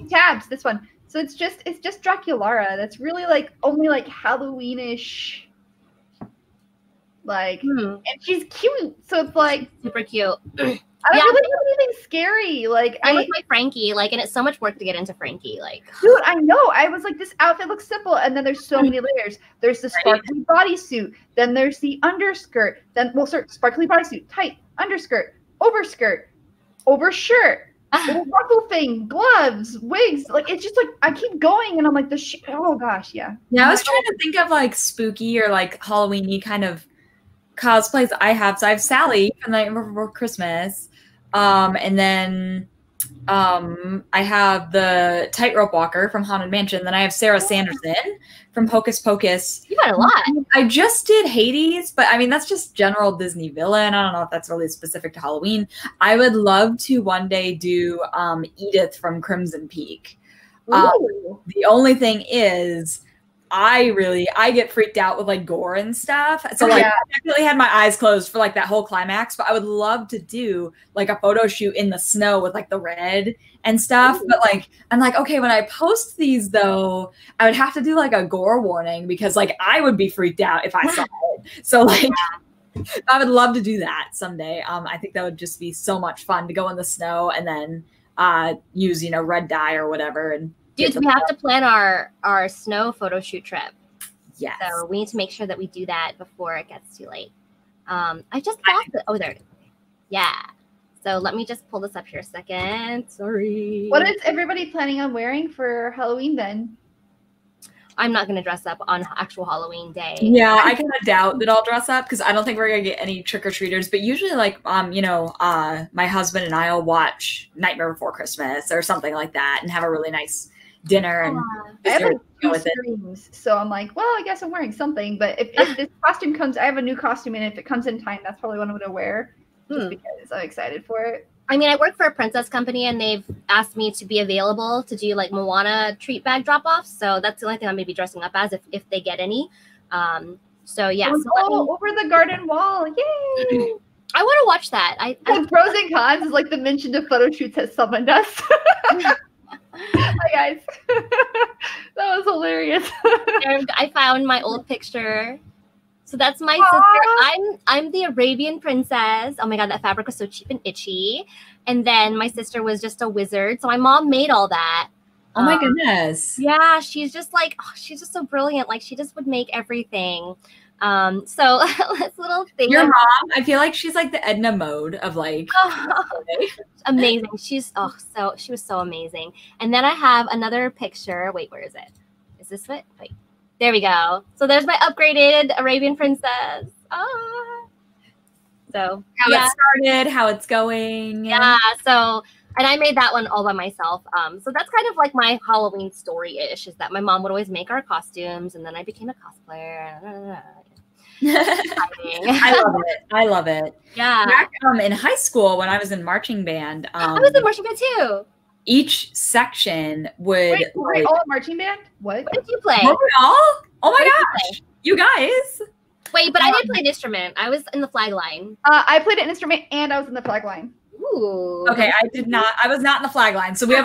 Tabs, this one. So it's just Draculara. That's really like only like Halloweenish. Like, and she's cute, so it's like super cute. I don't really have anything scary. Like I like my Frankie, like, and it's so much work to get into Frankie. Like, dude, I know. I was like, this outfit looks simple, and then there's so many layers. There's the sparkly bodysuit, then there's the underskirt, then sparkly bodysuit, tight underskirt, overshirt, little ruffle thing, gloves, wigs. Like it's just like I keep going, and I'm like, oh gosh, yeah. Yeah, I was trying to think of like spooky or like Halloween-y kind of cosplays I have. So I have Sally from the Night Before Christmas. And then I have the Tightrope Walker from Haunted Mansion. Then I have Sarah Sanderson from Hocus Pocus. You got a lot. I just did Hades, but I mean, that's just general Disney villain. I don't know if that's really specific to Halloween. I would love to one day do Edith from Crimson Peak. The only thing is, I get freaked out with like gore and stuff. So like I definitely had my eyes closed for like that whole climax, but I would love to do like a photo shoot in the snow with like the red and stuff. But like, I'm like, okay, when I post these though, I would have to do like a gore warning because like I would be freaked out if I saw it. So like I would love to do that someday. I think that would just be so much fun to go in the snow and then use, you know, red dye or whatever. And dude, we have to plan our snow photo shoot trip. Yes. So we need to make sure that we do that before it gets too late. I just lost it. Oh, there it is. Yeah. So let me just pull this up here a second. Sorry. What is everybody planning on wearing for Halloween then? I'm not going to dress up on actual Halloween day. Yeah, I kind of doubt that I'll dress up because I don't think we're going to get any trick-or-treaters. But usually, like, you know, my husband and I will watch Nightmare Before Christmas or something like that and have a really nice dinner. And I have like 2 streams, so I'm like, well, I guess I'm wearing something. But if this costume comes, I have a new costume, and if it comes in time, that's probably what I'm going to wear just because I'm excited for it. I mean, I work for a princess company, and they've asked me to be available to do like Moana treat bag drop-offs. So that's the only thing I'm maybe dressing up as if they get any. So yeah. Over the garden wall. Yay! I want to watch that. The pros and cons is like the mention of photo shoots has summoned us. Hi guys. That was hilarious. I found my old picture. So that's my sister. I'm the Arabian princess. Oh my god, that fabric was so cheap and itchy. And then my sister was just a wizard. So my mom made all that. Oh my goodness. Yeah, she's just like, she's just so brilliant. Like she just would make everything. So this little thing. Your mom, I feel like she's like the Edna Mode of like amazing. She was so amazing. And then I have another picture. Wait, where is it? Is this it? Wait. There we go. So there's my upgraded Arabian princess. So how it started, how it's going. Yeah. So, and I made that one all by myself. So that's kind of like my Halloween story-ish, is that my mom would always make our costumes, and then I became a cosplayer. I love it. Yeah. Back, in high school, when I was in marching band, I was in marching band too. Each section would. Wait, were we all in marching band? What did you play? Were we all? Oh my gosh, you guys! Wait, but I didn't play an instrument. I was in the flag line. I played an instrument and I was in the flag line. Ooh. Okay, I did not. I was not in the flag line. So we've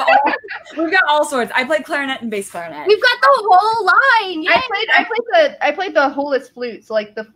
got all sorts. I played clarinet and bass clarinet. We've got the whole line. Yay! I played the holeless flute. So like the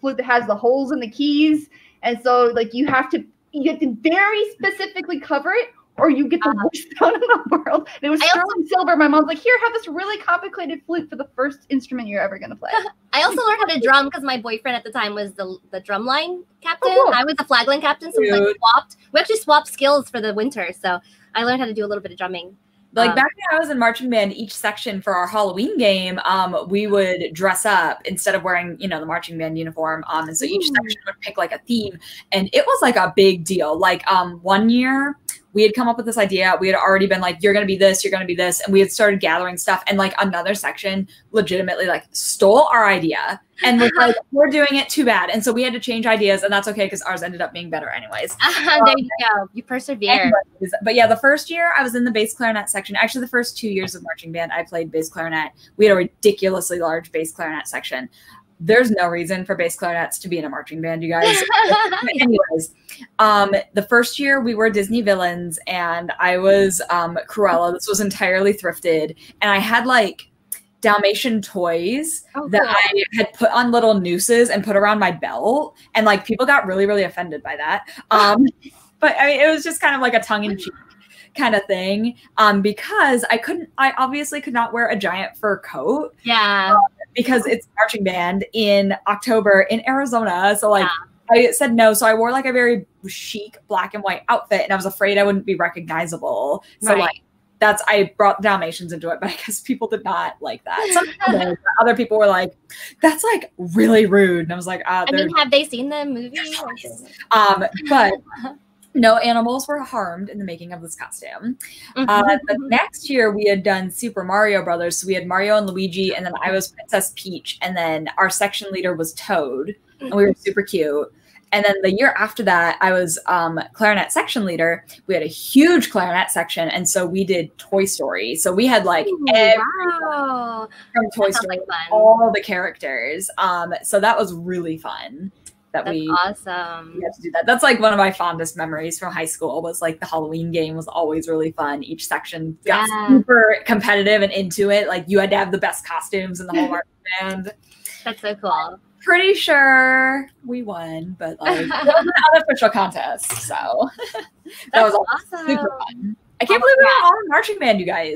flute that has the holes in the keys, and so like you have to very specifically cover it, or you get the worst sound in the world. And it was sterling silver. My mom's like, here, have this really complicated flute for the first instrument you're ever gonna play. I also learned how to drum because my boyfriend at the time was the drum line captain. Oh, cool. I was the flag line captain, so we swapped. We actually swapped skills for the winter, so I learned how to do a little bit of drumming. Like back when I was in marching band, each section for our Halloween game, we would dress up instead of wearing, you know, the marching band uniform. And so each section would pick like a theme, and it was like a big deal. Like one year we had come up with this idea. We had already been like, you're going to be this, you're going to be this. And we had started gathering stuff, and like another section legitimately like stole our idea and was like, we're doing it, too bad. And so we had to change ideas, and that's okay because ours ended up being better anyways. There you go. You persevere. But yeah, the first year I was in the bass clarinet section. Actually, the first 2 years of marching band, I played bass clarinet. We had a ridiculously large bass clarinet section. there's no reason for bass clarinets to be in a marching band, you guys. Anyways, the first year we were Disney villains, and I was Cruella. This was entirely thrifted, and I had like Dalmatian toys that I had put on little nooses and put around my belt, and like people got really, really offended by that. But I mean, it was just kind of like a tongue-in-cheek kind of thing, because I obviously could not wear a giant fur coat. Yeah. Because it's marching band in October in Arizona. So like I said no. So I wore like a very chic black and white outfit, and I was afraid I wouldn't be recognizable. So like I brought Dalmatians into it, but I guess people did not like that. Some people did, but other people were like, that's like really rude. And I was like, I mean, have they seen the movie? But no animals were harmed in the making of this costume. The next year, we had done Super Mario Brothers. So we had Mario and Luigi, and then I was Princess Peach, and then our section leader was Toad, and we were super cute. And then the year after that, I was clarinet section leader. We had a huge clarinet section, and so we did Toy Story. So we had like from Toy Story, like all the characters. So that was really fun. That's awesome. We had to do that. That's like one of my fondest memories from high school was like the Halloween game was always really fun. Each section got super competitive and into it. Like you had to have the best costumes in the whole marching band. That's so cool. Pretty sure we won, but like it was an unofficial contest. So that was awesome. Super fun. I can't believe we were all in marching band, you guys.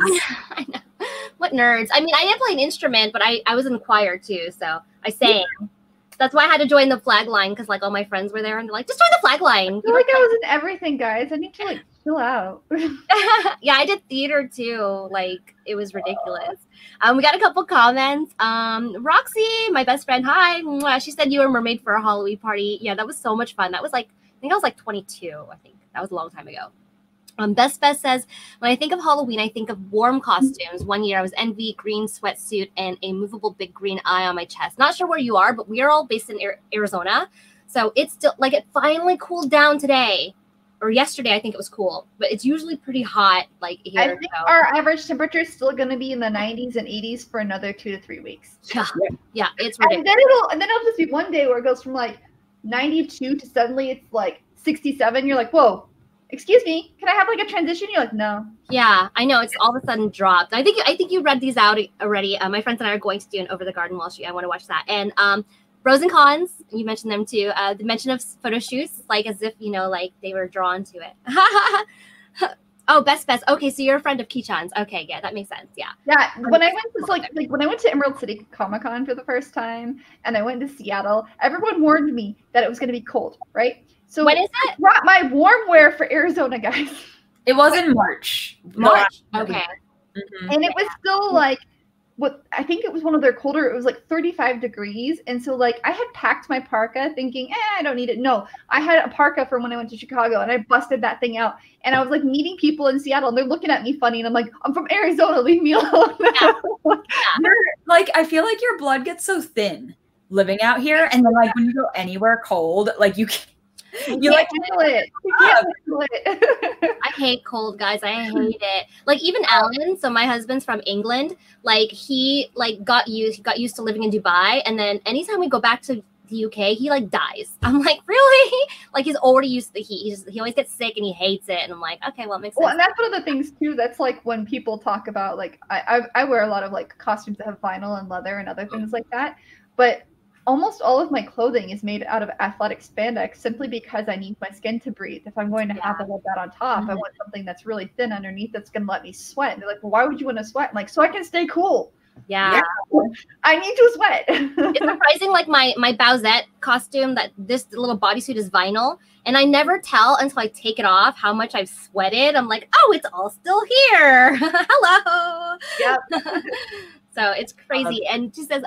I know. What nerds. I mean, I didn't play an instrument, but I was in the choir too. So I sang. That's why I had to join the flag line, because like all my friends were there and they're like, just join the flag line. I feel like I was in everything, guys. I need to like chill out. Yeah, I did theater too. Like it was ridiculous. We got a couple comments. Roxy, my best friend, hi. She said you were mermaid for a Halloween party. Yeah, that was so much fun. That was like, I think I was like 22. I think that was a long time ago. Best says, when I think of Halloween, I think of warm costumes. One year I was Envy, green sweatsuit, and a movable big green eye on my chest. Not sure where you are, but we are all based in Arizona. So it's still, like, it finally cooled down today. Or yesterday, I think it was cool. But it's usually pretty hot, like, here. I think our average temperature is still going to be in the 90s and 80s for another 2 to 3 weeks. Yeah, it's ridiculous. And then it'll just be one day where it goes from, like, 92 to suddenly it's, like, 67. You're like, whoa. Excuse me, can I have like a transition? You're like, no. Yeah, I know. It's all of a sudden dropped. I think you read these out already. My friends and I are going to do an Over the Garden Wall shoot. I want to watch that. And pros and cons, you mentioned them too. The mention of photo shoots, like as if, you know, like they were drawn to it. Oh, best. Okay, so you're a friend of Kii-chan's. Okay, yeah, that makes sense. Yeah. Yeah. When I went to like when I went to Emerald City Comic-Con for the first time and I went to Seattle, everyone warned me that it was gonna be cold, right? So when is it? I brought my warm wear for Arizona, guys. It was in March. Okay. And it was still like what I think it was one of their colder, it was like 35 degrees. And so like I had packed my parka thinking, I don't need it. No, I had a parka from when I went to Chicago and I busted that thing out. And I was like meeting people in Seattle and they're looking at me funny. And I'm like, I'm from Arizona, leave me alone. Like, I feel like your blood gets so thin living out here. And then like when you go anywhere cold, like you can't. You like handle it. You can't handle it. I hate cold, guys. I hate it. Like even Alan, so my husband's from England. Like he like got used to living in Dubai, and then anytime we go back to the UK, he like dies. I'm like, really? Like he's already used to the heat. He always gets sick and he hates it. And I'm like, okay, well, it makes sense. Well, and that's one of the things too. That's like when people talk about like I wear a lot of like costumes that have vinyl and leather and other things like that, but almost all of my clothing is made out of athletic spandex simply because I need my skin to breathe. If I'm going to have all of that on top, I want something that's really thin underneath that's going to let me sweat. And they're like, well, why would you want to sweat? I'm like, so I can stay cool. Yeah. I need to sweat. It's surprising, like my Bowsette costume, that this little bodysuit is vinyl. And I never tell until I take it off how much I've sweated. I'm like, oh, it's all still here. Hello. Yep. So it's crazy. And she says,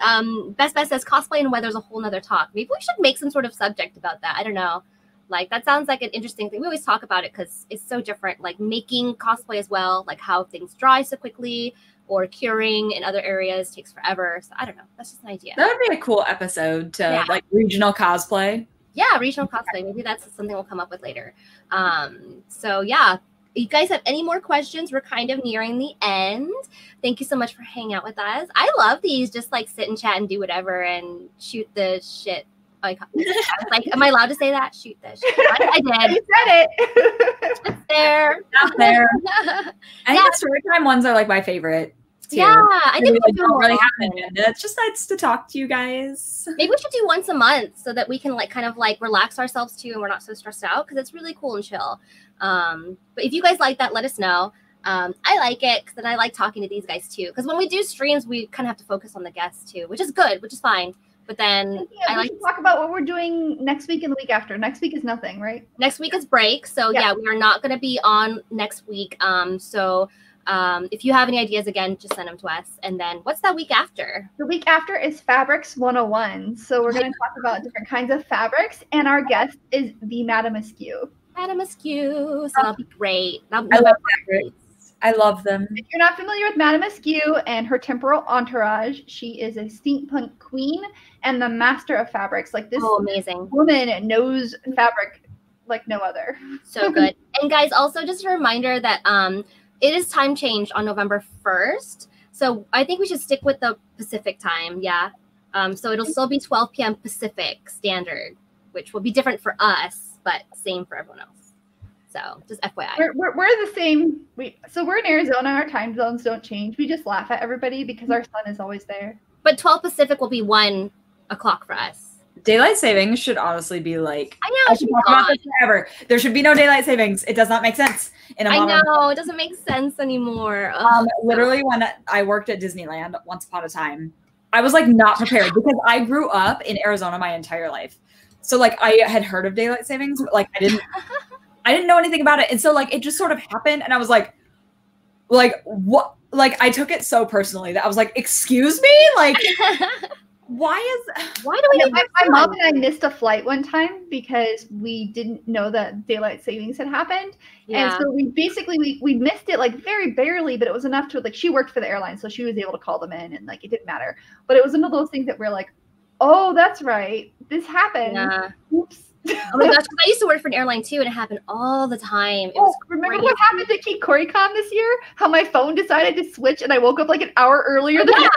Best says cosplay and weather's a whole nother talk. Maybe we should make some sort of subject about that. I don't know. Like that sounds like an interesting thing. We always talk about it because it's so different. Like making cosplay as well, like how things dry so quickly or curing in other areas takes forever. So I don't know. That's just an idea. That would be a cool episode to like regional cosplay. Yeah, regional cosplay. Maybe that's something we'll come up with later. So yeah. you guys have any more questions, we're kind of nearing the end. Thank you so much for hanging out with us. I love these, just like sit and chat and do whatever and shoot the shit. Like, am I allowed to say that? Shoot the shit. I did. You said it. It's there. Out there. I think the story time ones are like my favorite. Too. Yeah, I think we don't really have an agenda. It's just nice to talk to you guys. Maybe we should do once a month so that we can like kind of like relax ourselves too, and we're not so stressed out because it's really cool and chill. But if you guys like that, let us know. I like it because then I like talking to these guys too. Because when we do streams, we kind of have to focus on the guests too, which is good, which is fine. But then I like to talk about what we're doing next week and the week after. Next week is nothing, right? Next week is break, so yeah we are not going to be on next week. If you have any ideas, again, just send them to us. And then what's that week after? The week after is Fabrics 101. So we're going to talk about different kinds of fabrics. And our guest is the Madame Askew. Madame Askew. So that'll be great. I love fabrics. I love them. If you're not familiar with Madame Askew and her temporal entourage, she is a steampunk queen and the master of fabrics. Like this amazing woman knows fabric like no other. So good. And guys, also just a reminder that it is time changed on November 1st. So I think we should stick with the Pacific time. Yeah. So it'll still be 12 p.m. Pacific standard, which will be different for us, but same for everyone else. So just FYI. We're the same. So we're in Arizona. Our time zones don't change. We just laugh at everybody because our sun is always there. But 12 Pacific will be 1 o'clock for us. Daylight savings should honestly be like, I know, should talk about this forever. There should be no daylight savings. It does not make sense. I know, it doesn't make sense anymore. Literally, when I worked at Disneyland once upon a time, I was like not prepared because I grew up in Arizona my entire life. So like I had heard of daylight savings, but like I didn't know anything about it. And so like it just sort of happened and I was like what? Like I took it so personally that I was like, excuse me? Like why do we my mom and I missed a flight one time because we didn't know that daylight savings had happened. Yeah. And so we basically we missed it like very barely, but it was enough to like she worked for the airline, so she was able to call them in and like it didn't matter. But it was one of those things that we're like, oh, that's right. This happened. Yeah. Oops. Oh my gosh, I used to work for an airline too, and it happened all the time. It was remember what happened to Kii-chan this year? How my phone decided to switch, and I woke up like an hour earlier than I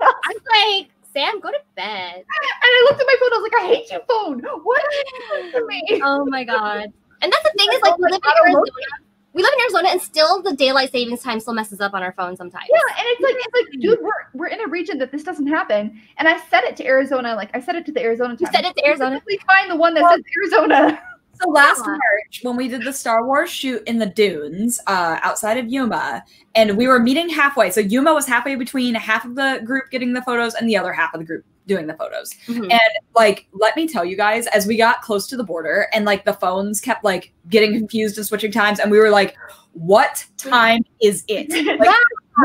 was like, Sam, go to bed. And I looked at my phone. I was like, I hate you, phone. What are you doing to me? Oh my god! And that's the thing is, like, we live in Arizona, and still the daylight savings time still messes up on our phone sometimes. Yeah, and it's like, dude, we're in a region that this doesn't happen. And I said it to Arizona, like I said it to the Arizona time. You said it to Arizona. We find the one that says Arizona. So last March, when we did the Star Wars shoot in the dunes outside of Yuma, and we were meeting halfway. So Yuma was halfway between half of the group getting the photos and the other half of the group doing the photos. Mm-hmm. And like, let me tell you guys, as we got close to the border and like the phones kept like getting confused and switching times, and we were like, what time is it?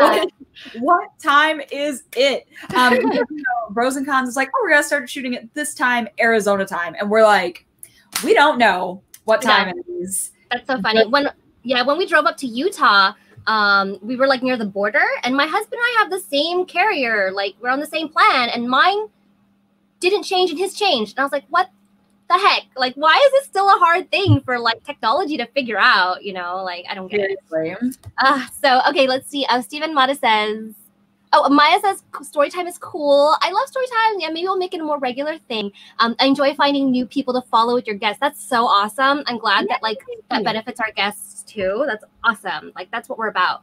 Like, what time is it? Bros and Cons is like, oh, we're gonna start shooting at this time, Arizona time. And we're like, we don't know what time it is. That's so funny. When we drove up to Utah, we were like near the border, and my husband and I have the same carrier. Like we're on the same plan, and mine didn't change and his changed. And I was like, what the heck? Like, why is this still a hard thing for like technology to figure out? You know, like I don't get it. So okay, let's see. Stephen Mata says, Maya says story time is cool. I love story time. Yeah, maybe we'll make it a more regular thing. I enjoy finding new people to follow with your guests. That's so awesome. I'm glad that like that benefits our guests too. That's awesome. Like that's what we're about.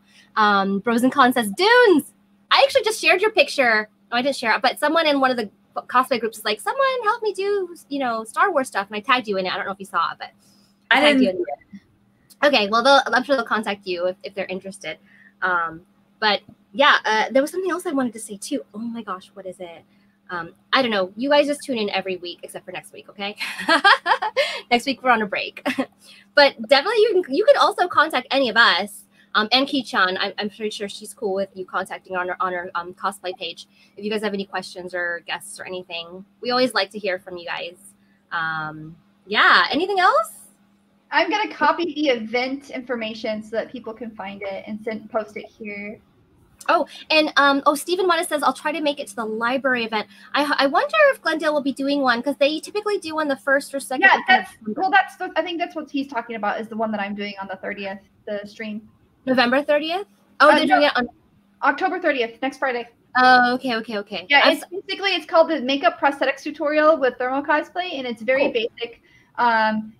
Bros and Cons says Dunes. I actually just shared your picture. No, I didn't share it, but someone in one of the cosplay groups is like, someone help me do Star Wars stuff, and I tagged you in it. I don't know if you saw it, but I tagged you in it. Okay, well I'm sure they'll contact you if they're interested. But yeah, there was something else I wanted to say too. Oh my gosh, what is it? I don't know. You guys just tune in every week except for next week, okay? Next week we're on a break. But definitely you can also contact any of us. And Kii-chan, I'm pretty sure she's cool with you contacting on her cosplay page. If you guys have any questions or guests or anything, we always like to hear from you guys. Yeah, anything else? I'm gonna copy the event information so that people can find it and post it here. Oh, and Stephen Wada says, I'll try to make it to the library event. I wonder if Glendale will be doing one, because they typically do one the first or second. Yeah, I think that's what he's talking about, is the one that I'm doing on the 30th, the stream. November 30th? Oh, they're doing it on October 30th, next Friday. Oh, okay. Yeah, it's called the Makeup Prosthetics Tutorial with ThermoCosplay, and it's very basic.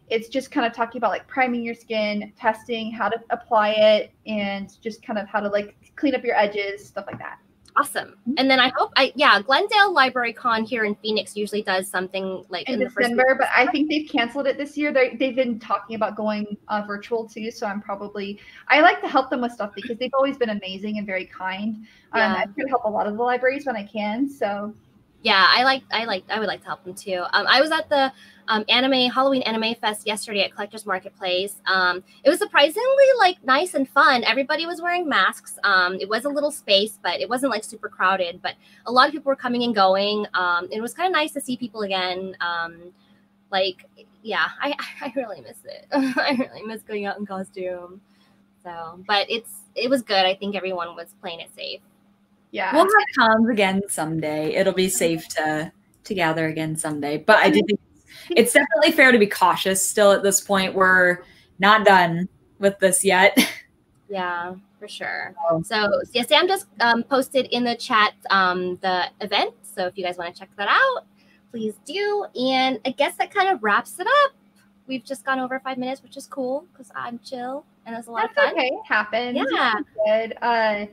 It's just kind of talking about like priming your skin, testing how to apply it, and just kind of how to like clean up your edges, stuff like that. Awesome. And then Glendale Library Con here in Phoenix usually does something like in December, but I think they've canceled it this year. They've been talking about going virtual too, so I like to help them with stuff because they've always been amazing and very kind. I try to help a lot of the libraries when I can. So yeah, I would like to help them too. I was at the Halloween Anime Fest yesterday at Collectors Marketplace. It was surprisingly like nice and fun. Everybody was wearing masks. It was a little space, but it wasn't like super crowded. But a lot of people were coming and going. It was kind of nice to see people again. I really miss it. I really miss going out in costume. So, but it was good. I think everyone was playing it safe. Yeah, we'll have cons again someday. It'll be safe to gather again someday. But I do think it's definitely fair to be cautious still at this point. We're not done with this yet. Yeah, for sure. So yeah, Sam just posted in the chat the event. So if you guys want to check that out, please do. And I guess that kind of wraps it up. We've just gone over 5 minutes, which is cool because I'm chill and it's a lot of fun. Okay, it happens. Yeah. Good.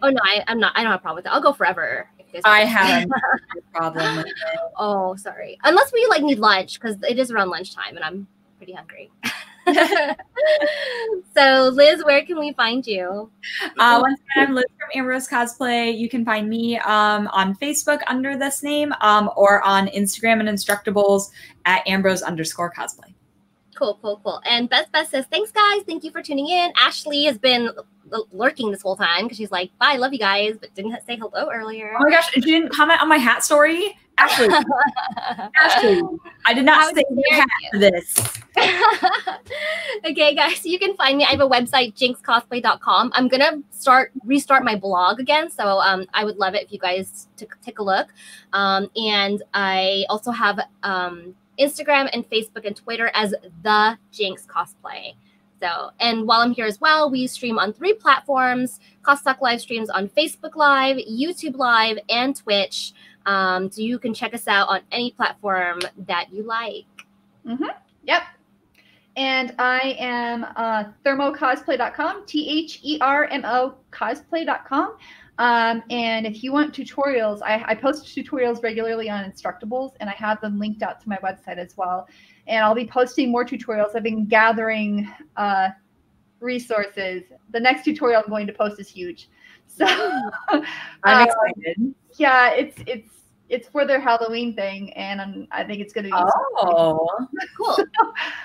Oh no, I'm not. I don't have a problem with it. I'll go forever. I have a problem with it. Oh, sorry. Unless we like need lunch, because it is around lunchtime and I'm pretty hungry. So Liz, where can we find you? Once again, I'm Liz from Ambrose Cosplay. You can find me on Facebook under this name, or on Instagram and Instructables at Ambrose_Cosplay. Cool. And Best says, thanks guys. Thank you for tuning in. Ashley has been lurking this whole time because she's like, bye, love you guys, but didn't say hello earlier. Oh my gosh, she didn't comment on my hat story? Ashley, I did not say your hat for this. Okay, guys, you can find me. I have a website, JinxCosplay.com. I'm gonna restart my blog again, so I would love it if you guys take a look. And I also have Instagram and Facebook and Twitter as the JinxCosplay. So, and while I'm here as well, we stream on 3 platforms: CosTalk live streams on Facebook Live, YouTube Live, and Twitch. So you can check us out on any platform that you like. Yep. And I am ThermoCosplay.com, THERMO cosplay.com. And if you want tutorials, I post tutorials regularly on Instructables, and I have them linked out to my website as well. And I'll be posting more tutorials. I've been gathering resources. The next tutorial I'm going to post is huge. So I'm excited. Yeah, it's for their Halloween thing, and I think it's going to be cool.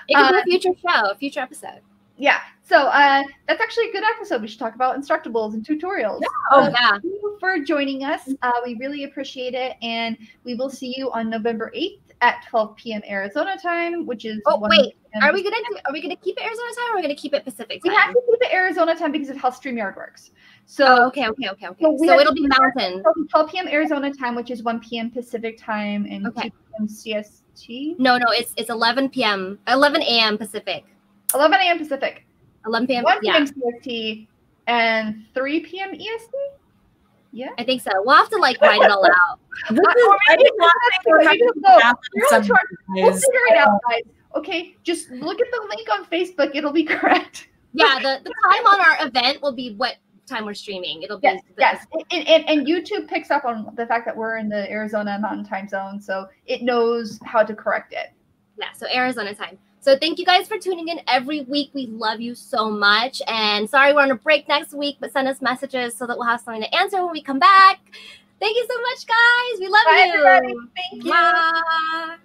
It could be a future show, a future episode. Yeah, so that's actually a good episode. We should talk about Instructables and tutorials. Yeah. Thank you for joining us. We really appreciate it, and we will see you on November 8th at 12 p.m. Arizona time, which is are we gonna keep it Arizona time, or are we gonna keep it Pacific time? We have to keep it Arizona time because of how StreamYard works. So okay. So it'll be Mountain. 12 p.m. Arizona time, which is 1 p.m. Pacific time, and 2 p.m. CST. No, it's 11 a.m. Pacific. 11 a.m. Pacific. 11 p.m. 1 p.m. CST and 3 p.m. EST. Yeah, I think so. We'll have to like write it all out. We'll figure it out, guys. Okay, just look at the link on Facebook. It'll be correct. Yeah, the time on our event will be what time we're streaming. It'll be yes. And YouTube picks up on the fact that we're in the Arizona Mountain Time Zone, so it knows how to correct it. Yeah, so Arizona time. So thank you guys for tuning in every week. We love you so much. And sorry we're on a break next week, but send us messages so that we'll have something to answer when we come back. Thank you so much, guys. We love you. Bye, everybody. Thank you. Bye.